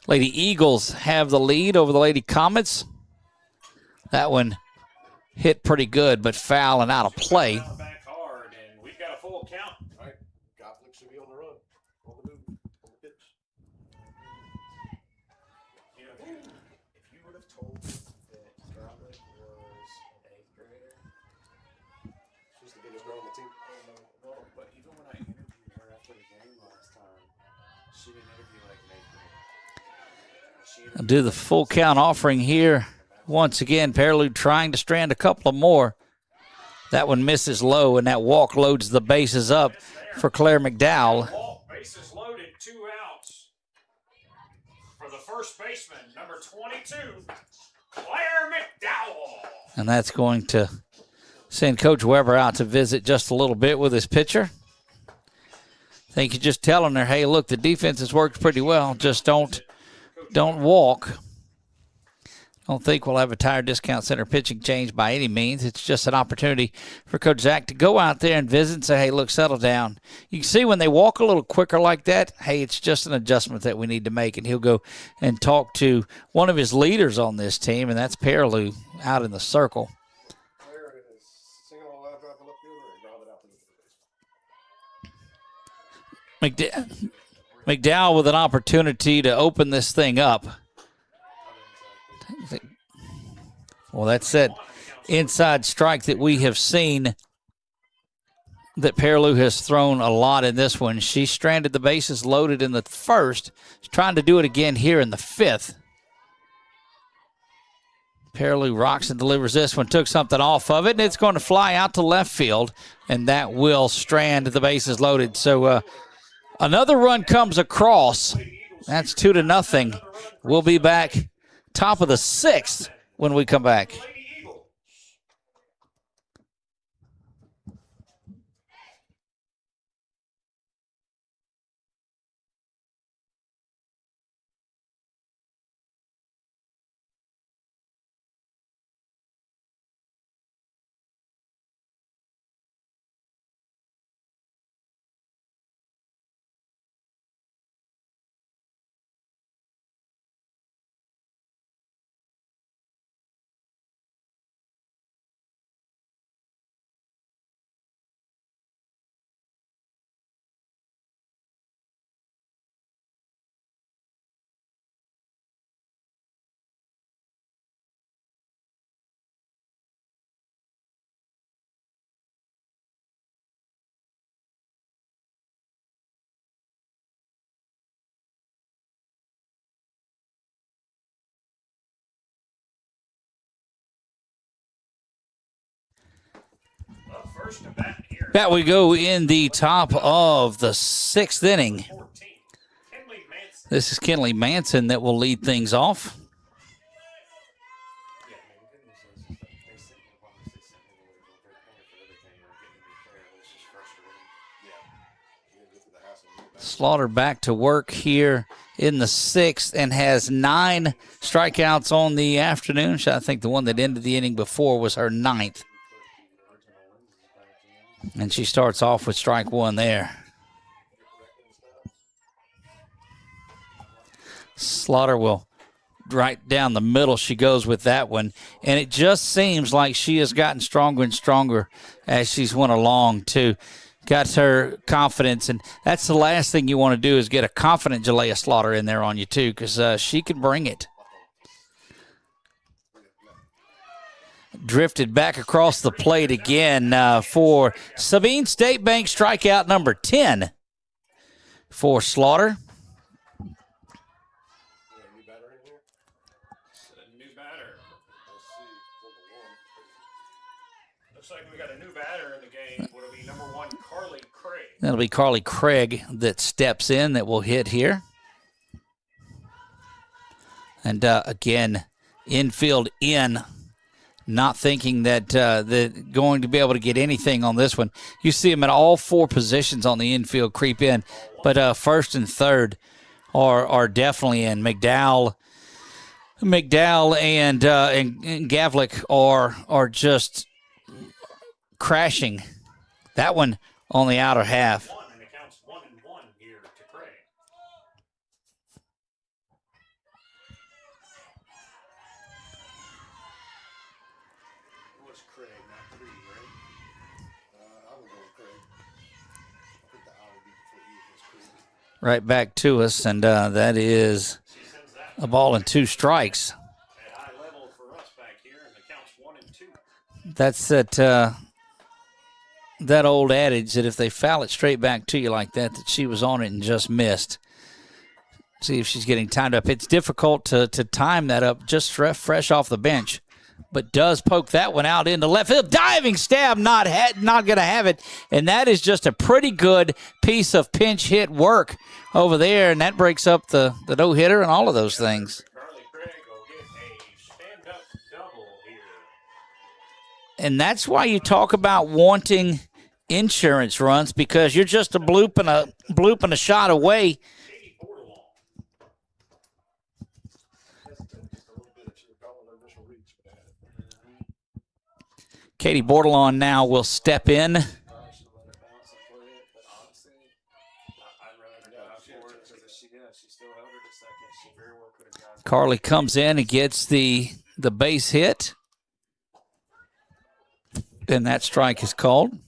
Lady Eagles have the lead over the Lady Comets. That one hit pretty good, but foul and out of play. Back hard, and we've got a full count. All right, Gopnik should be on the run, on the move, on the pitch. You know, if you would have told me that Gopnik was an 8th grader, She's the biggest girl on the team. well, but even when I interviewed her after the game last time, she didn't interview like an 8th grader. I'll do the full count offering here. Once again, Pearlou trying to strand a couple of more. That one misses low, and that walk loads the bases up for Claire McDowell. Walk, bases loaded, 2 outs. For the first baseman, number 22, Claire McDowell. And that's going to send Coach Weber out to visit just a little bit with his pitcher. I think you're just telling her, hey, look, the defense has worked pretty well. Just don't walk. Don't think we'll have a tire discount center pitching change by any means. It's just an opportunity for Coach Zach to go out there and visit and say, hey, look, settle down. You can see when they walk a little quicker like that, hey, it's just an adjustment that we need to make. And he'll go and talk to one of his leaders on this team, and that's Pearlou out in the circle. Claire is single on a line drive to left fielder and grounded out to the base. McDowell with an opportunity to open this thing up. Well, that's that inside strike that we have seen that Pearlou has thrown a lot in this one. She stranded the bases loaded in the 1st. She's trying to do it again here in the 5th. Pearlou rocks and delivers this one. Took something off of it, and it's going to fly out to left field, and that will strand the bases loaded. So another run comes across. That's 2-0. We'll be back top of the 6th when we come back. First to bat here. Back we go in the top of the 6th inning. This is Kenley Manson that will lead things off. Yeah, I mean, the good news is that they sent me one, they sent me the little, they're paying for everything, they're getting me there, but it's just frustrating. Yeah. You gotta go through the house and move back. Slaughter back to work here in the 6th and has 9 strikeouts on the afternoon. I think the one that ended the inning before was her 9th. And she starts off with strike 1 there. Slaughter will right down the middle. She goes with that one. And it just seems like she has gotten stronger and stronger as she's went along, too. Got her confidence. And that's the last thing you want to do is get a confident Jalea Slaughter in there on you, too, because she can bring it. Drifted back across the plate again for Sabine State Bank, strikeout number 10 for Slaughter. New batter. Looks like we got a new batter in the game. Will it be number 1, Carly Craig? That'll be Carly Craig that steps in that will hit here. And again, infield in. Not thinking that they're going to be able to get anything on this one. You see them at all 4 positions on the infield creep in, but first and third are definitely in. McDowell and Gavlik are just crashing. That one on the outer half. And it counts 1-1 here to Craig. It was Craig, not 3, right? I would go with Craig. I think the I would be before E was Craig. Right back to us, and that is a ball and 2 strikes. At high level for us back here, and it counts 1 and 2. That's that old adage that if they foul it straight back to you like that she was on it and just missed. See if she's getting timed up. It's difficult to time that up just fresh off the bench, but does poke that one out into left field. Diving stab, not going to have it, and that is just a pretty good piece of pinch hit work over there, and that breaks up the no-hitter and all of those things. Carly Craig will get a stand-up double here. And that's why you talk about wanting insurance runs, because you're just a bloop and a shot away. Katie Bordelon. Just a little bit if she would call an initial reach. Katie Bordelon now will step in. I should let her bounce and play it, but honestly, I'd rather go out for it because she still held it a second. She very well could have got it. Carly comes in and gets the base hit. And that strike is called.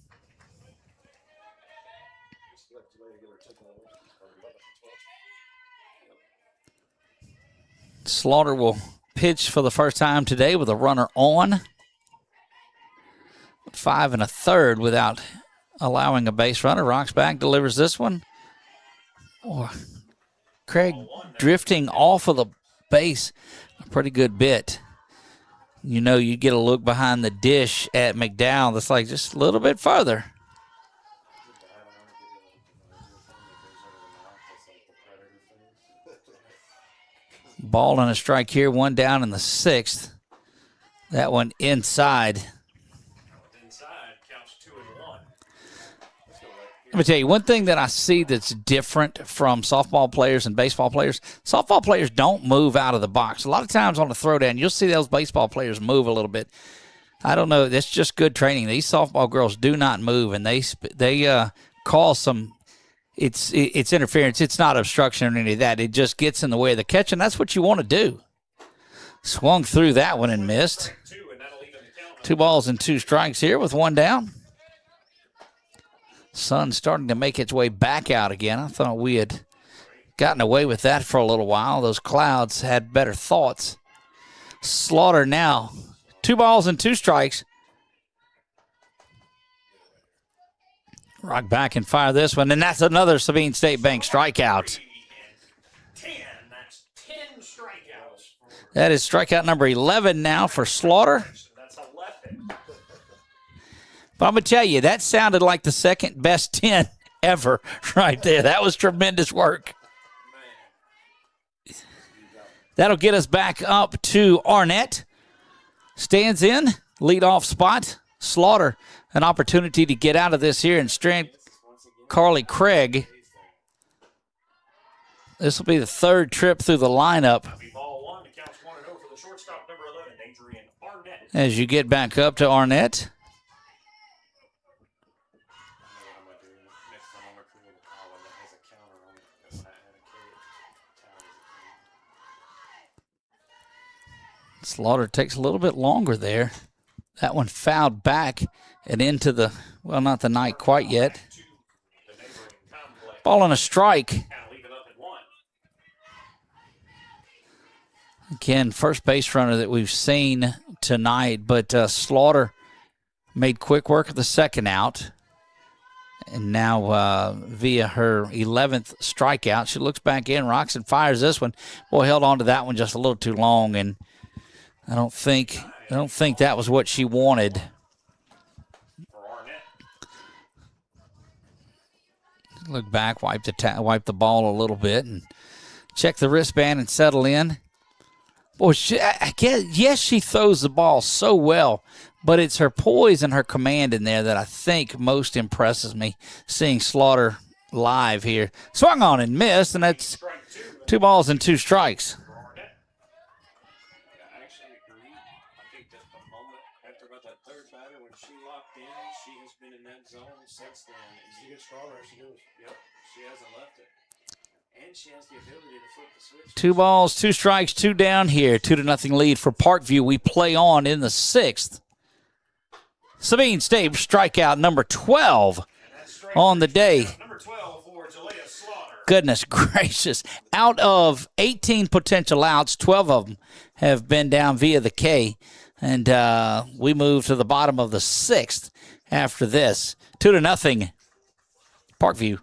Slaughter will pitch for the first time today with a runner on. 5 1/3 without allowing a base runner. Rocks back, delivers this one. Oh, Craig drifting off of the base a pretty good bit. You know, you get a look behind the dish at McDowell that's like just a little bit further. Ball and a strike here, 1 down in the 6th. That one inside. Inside counts 2 and 1. Let me tell you, one thing that I see that's different from softball players and baseball players, softball players don't move out of the box. A lot of times on the throwdown, you'll see those baseball players move a little bit. I don't know. That's just good training. These softball girls do not move, and they call some it's interference. It's not obstruction or any of that. It just gets in the way of the catch, and that's what you want to do. Swung through that one and missed. 2 balls and 2 strikes here with 1 down. Sun's starting to make its way back out again. I thought we had gotten away with that for a little while. Those clouds had better thoughts. Slaughter now. 2 balls and 2 strikes. Rock back and fire this one, and that's another Sabine State Bank strikeout. 10. That's 10 strikeouts. That is strikeout number 11 now for Slaughter. That's 11. But I'm going to tell you, that sounded like the second best 10 ever right there. That was tremendous work. That'll get us back up to Arnett. Stands in, leadoff spot. Slaughter, an opportunity to get out of this here and strand Carly Craig. This will be the third trip through the lineup. As you get back up to Arnett. Slaughter takes a little bit longer there. That one fouled back and into the, well, not the night quite yet. Ball on a strike. Again, first base runner that we've seen tonight, but Slaughter made quick work of the second out. And now via her 11th strikeout, she looks back in, rocks and fires this one. Boy, held on to that one just a little too long, and I don't think that was what she wanted. Look back, wipe the ball a little bit, and check the wristband and settle in. Boy, I guess, yes, she throws the ball so well, but it's her poise and her command in there that I think most impresses me. Seeing Slaughter live here, swung on and missed, and that's 2 balls and 2 strikes. She gets stronger, she goes. Yep, she hasn't left it. And she has the ability to flip the switch. 2 balls, 2 strikes, 2 down here. 2-0 lead for Parkview. We play on in the 6th. Sabine Stabe, strikeout number 12 on the day. Number 12 for Jalea Slaughter. Goodness gracious. Out of 18 potential outs, 12 of them have been down via the K. And we move to the bottom of the 6th after this. 2-0. Parkview.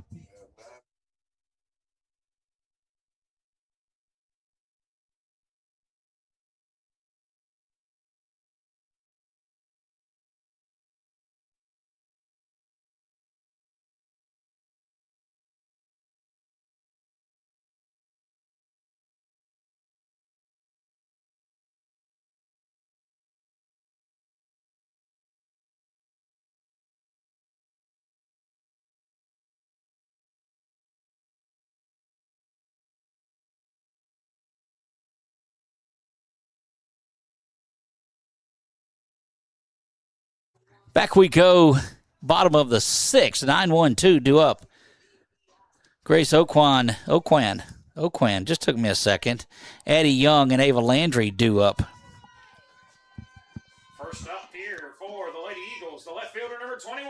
Back we go, bottom of the 6th, 9-1-2 due up. Grace Oquan, just took me a second. Addie Young and Ava Landry due up. First up here for the Lady Eagles, the left fielder number 21,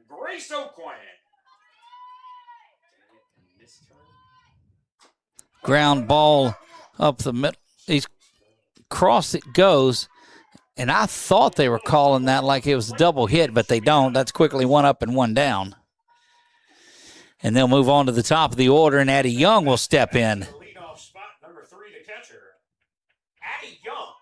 Grace Oquan. Ground ball up the middle. He's cross it goes. And I thought they were calling that like it was a double hit, but they don't. That's quickly 1 up and 1 down. And they'll move on to the top of the order, and Addie Young will step in. Leadoff spot, number 3, the catcher, Addie Young.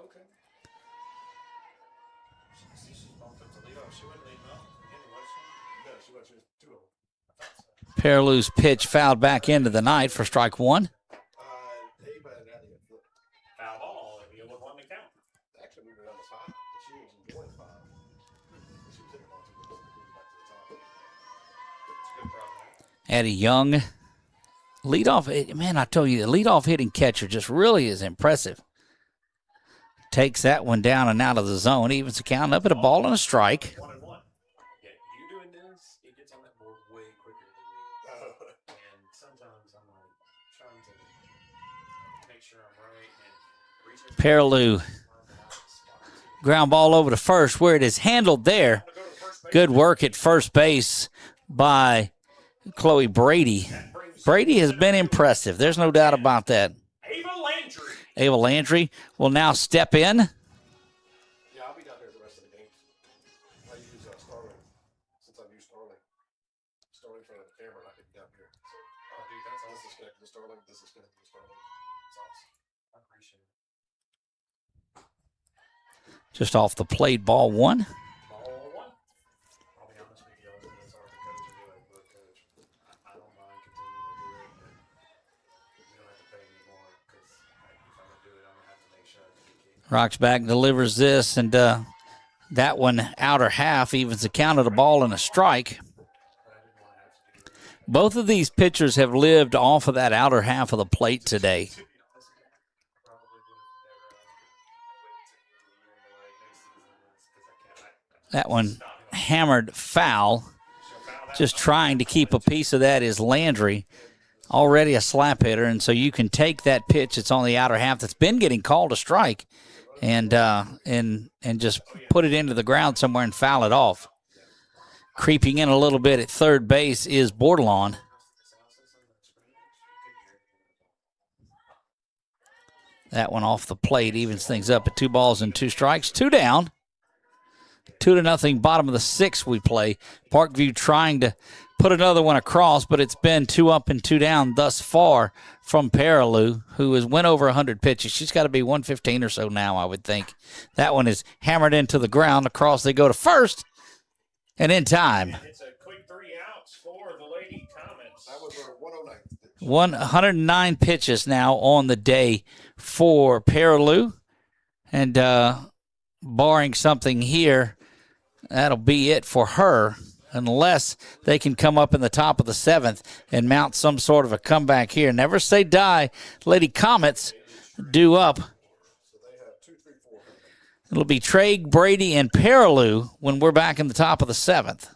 Okay. She's bumped up to leadoff. She wouldn't lead off. Anyway, Yeah, she was 2 of them. Perillou's pitch fouled back into the night for strike 1. Foul ball, if you look on the count. Actually, we were on the 5, but she was enjoying 5. She was hitting on 2 back to the top. it's a good problem. Addie Young. Leadoff, man, I tell you, the leadoff hitting catcher just really is impressive. Takes that one down and out of the zone. Evens the count up at a ball and a strike. 1-1. Yeah, you doing this, it gets on that board way quicker than me. And sometimes I'm like trying to make sure I'm right and research. Perilou. Ground ball over to first where it is handled there. Good work at first base by Chloe Brady. Brady has been impressive. There's no doubt about that. Ava Landry. Ava Landry will now step in. Yeah, I'll be down there the rest of the games. I use Starling. Since I've used Starling. Starling for the camera, I can be down here. So, Oh, dude, that's this awesome. is connected to Starling. This is connected to Starling. That's awesome. I appreciate it. Just off the plate, ball 1. Ball 1. Probably on Rocks back, delivers this, and that one outer half evens the count of the ball and a strike. Both of these pitchers have lived off of that outer half of the plate today. That one hammered foul. Just trying to keep a piece of that is Landry, already a slap hitter, and so you can take that pitch that's on the outer half that's been getting called a strike and just put it into the ground somewhere and foul it off. Creeping in a little bit at third base is Bordelon. That one off the plate evens things up at 2 balls and 2 strikes. 2 down. 2-0, bottom of the 6th we play. Parkview trying to put another one across, but it's been 2 up and 2 down thus far from Perilou, who has went over 100 pitches. She's got to be 115 or so now, I would think. That one is hammered into the ground. Across they go to first, and in time. It's a quick 3 outs for the Lady Comets. That was a 109. 109 pitches now on the day for Perilou. And barring something here, that'll be it for her, unless they can come up in the top of the 7th and mount some sort of a comeback here. Never say die. Lady Comets due up. So they have 2, 3, 4. It'll be Trey, Brady, and Perilou when we're back in the top of the 7th.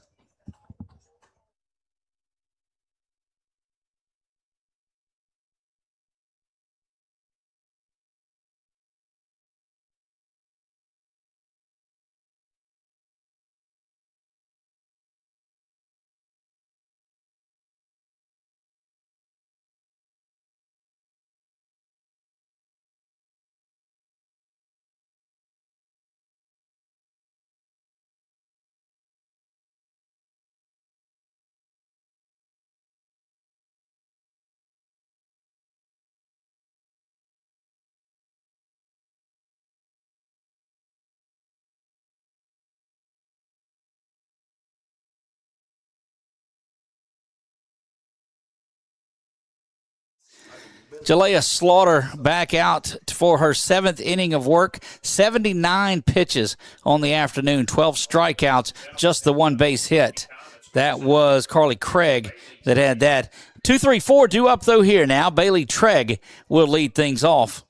Jalea Slaughter back out for her 7th inning of work. 79 pitches on the afternoon, 12 strikeouts, just the 1 base hit. That was Carly Craig that had that. 2-3-4 due up, though, here now. Bailey Trigg will lead things off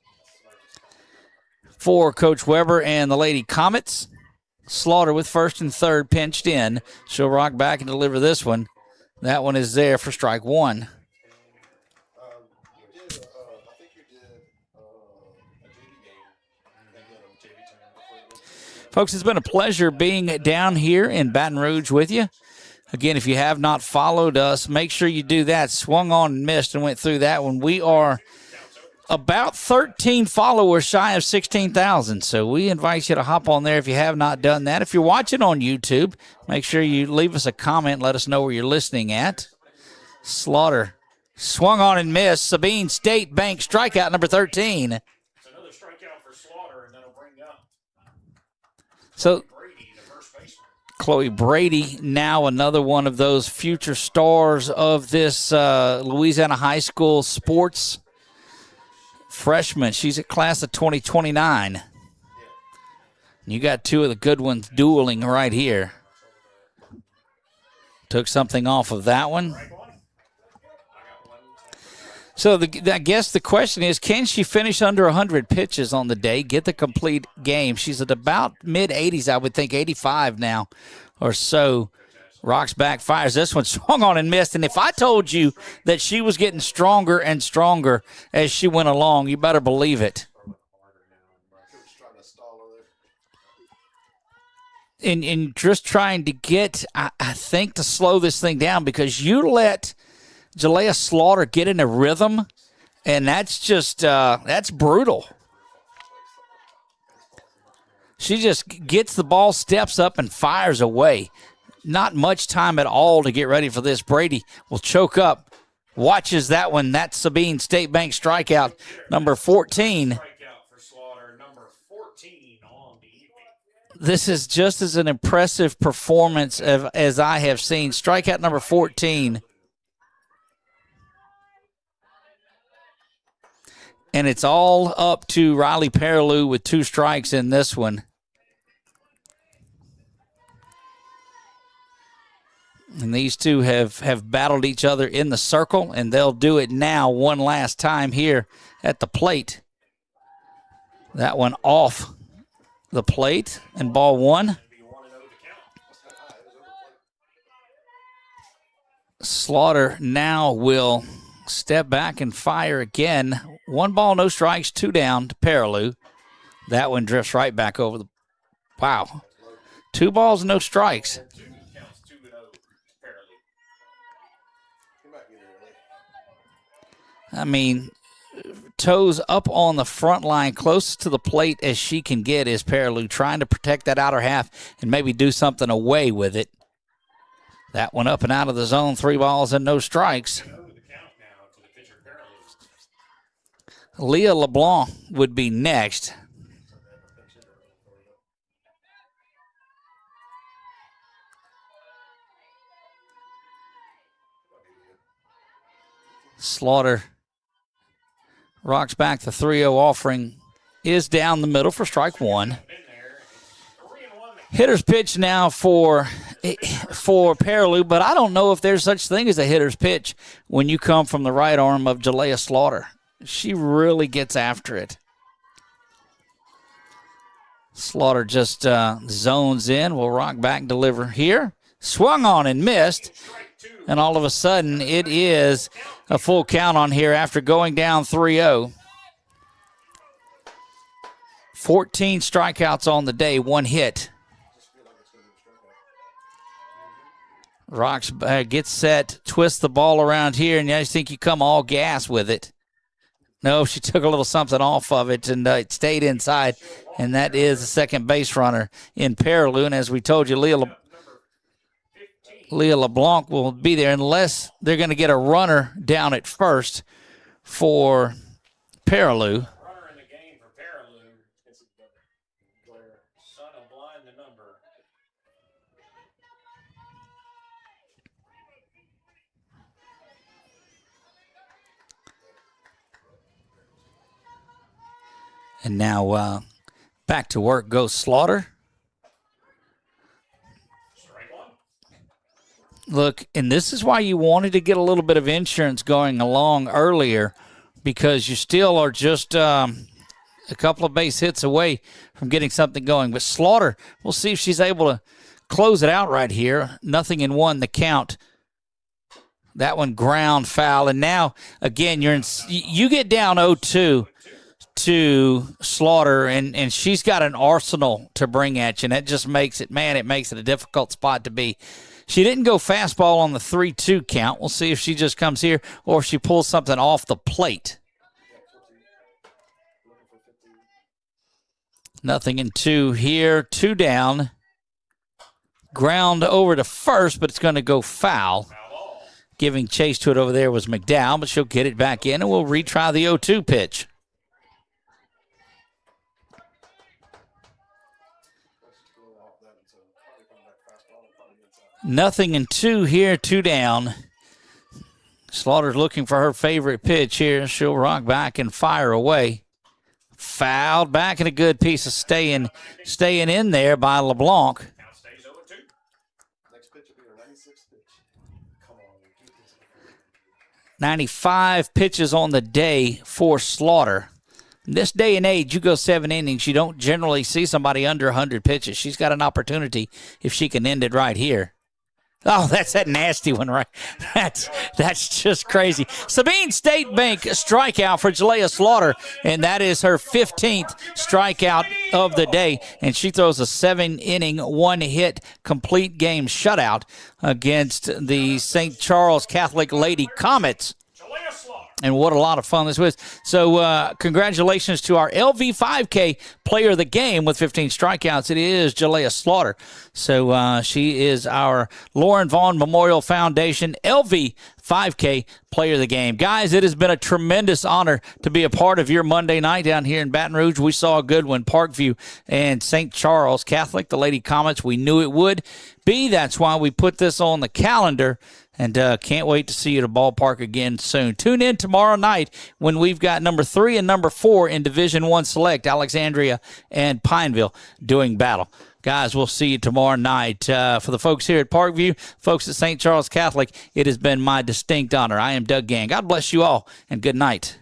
for Coach Weber and the Lady Comets. Slaughter with first and third pinched in. She'll rock back and deliver this one. That one is there for strike 1. Folks, it's been a pleasure being down here in Baton Rouge with you. Again, if you have not followed us, make sure you do that. Swung on and missed and went through that one. We are about 13 followers shy of 16,000, so we invite you to hop on there if you have not done that. If you're watching on YouTube, make sure you leave us a comment and let us know where you're listening at. Slaughter swung on and missed. Sabine State Bank strikeout number 13. It's another strikeout for Slaughter, and that'll bring up So Brady, the first baseman. Chloe Brady, now another one of those future stars of this Louisiana high school sports freshman. She's a class of 2029. You got 2 of the good ones dueling right here. Took something off of that one. So I guess the question is, can she finish under 100 pitches on the day, get the complete game? She's at about mid-80s, I would think, 85 now or so. Rocks back, fires this one, swung on and missed. And if I told you that she was getting stronger and stronger as she went along, you better believe it. And just trying to get, I think, to slow this thing down, because you let Jalea Slaughter get in a rhythm, and that's just, that's brutal. She just gets the ball, steps up, and fires away. Not much time at all to get ready for this. Brady will choke up, watches that one. That's Sabine State Bank strikeout, number 14. Strikeout for Slaughter, number 14 on the evening. This is just as an impressive performance as I have seen. Strikeout number 14. And it's all up to Riley Perilou with 2 strikes in this one. And these two have battled each other in the circle, and they'll do it now one last time here at the plate. That one off the plate, and ball 1. Slaughter now will step back and fire again. 1 ball, no strikes, 2 down to Perilou. That one drifts right back over the... Wow. 2 balls, no strikes. I mean, toes up on the front line, close to the plate as she can get is Perilou, trying to protect that outer half and maybe do something away with it. That one up and out of the zone, 3 balls and no strikes. Leah LeBlanc would be next. Slaughter rocks back the 3-0 offering, is down the middle for strike 1. Hitter's pitch now for Perilou, but I don't know if there's such thing as a hitter's pitch when you come from the right arm of Jalea Slaughter. She really gets after it. Slaughter just zones in. Will rock back, deliver here. Swung on and missed. And all of a sudden, it is a full count on here after going down 3-0. 14 strikeouts on the day, 1 hit. Rocks gets set, twists the ball around here, and I think you come all gas with it. No, she took a little something off of it, and it stayed inside, and that is the second base runner in Perilou. And as we told you, Leah LeBlanc will be there unless they're going to get a runner down at first for Perilou. Runner in the game for Perilou. Son of blind the number. And now back to work goes Slaughter. Look, and this is why you wanted to get a little bit of insurance going along earlier, because you still are just a couple of base hits away from getting something going. But Slaughter, we'll see if she's able to close it out right here. 0-1 the count. That one ground foul. And now, again, you get down 0-2 to Slaughter, and she's got an arsenal to bring at you, and that just makes it, man, it makes it a difficult spot to be. She didn't go fastball on the 3-2 count. We'll see if she just comes here or if she pulls something off the plate. 0-2 here, 2 down. Ground over to first, but it's going to go foul. Giving chase to it over there was McDowell, but she'll get it back in, and we'll retry the 0-2 pitch. 0-2 here, 2 down. Slaughter's looking for her favorite pitch here. She'll rock back and fire away. Fouled back, and a good piece of staying in there by LeBlanc. 95 pitches on the day for Slaughter. In this day and age, you go 7 innings, you don't generally see somebody under 100 pitches. She's got an opportunity if she can end it right here. Oh, that's that nasty one, right? That's just crazy. Sabine State Bank strikeout for Jalea Slaughter, and that is her 15th strikeout of the day. And she throws a 7-inning, 1-hit complete game shutout against the St. Charles Catholic Lady Comets. And what a lot of fun this was. So congratulations to our LV5K player of the game with 15 strikeouts. It is Jalea Slaughter. So she is our Lauren Vaughn Memorial Foundation LV5K player of the game. Guys, it has been a tremendous honor to be a part of your Monday night down here in Baton Rouge. We saw a good one, Parkview and St. Charles Catholic, the Lady Comets. We knew it would be. That's why we put this on the calendar. And can't wait to see you at the ballpark again soon. Tune in tomorrow night when we've got number 3 and number 4 in Division I Select, Alexandria and Pineville, doing battle. Guys, we'll see you tomorrow night. For the folks here at Parkview, folks at St. Charles Catholic, it has been my distinct honor. I am Doug Gang. God bless you all, and good night.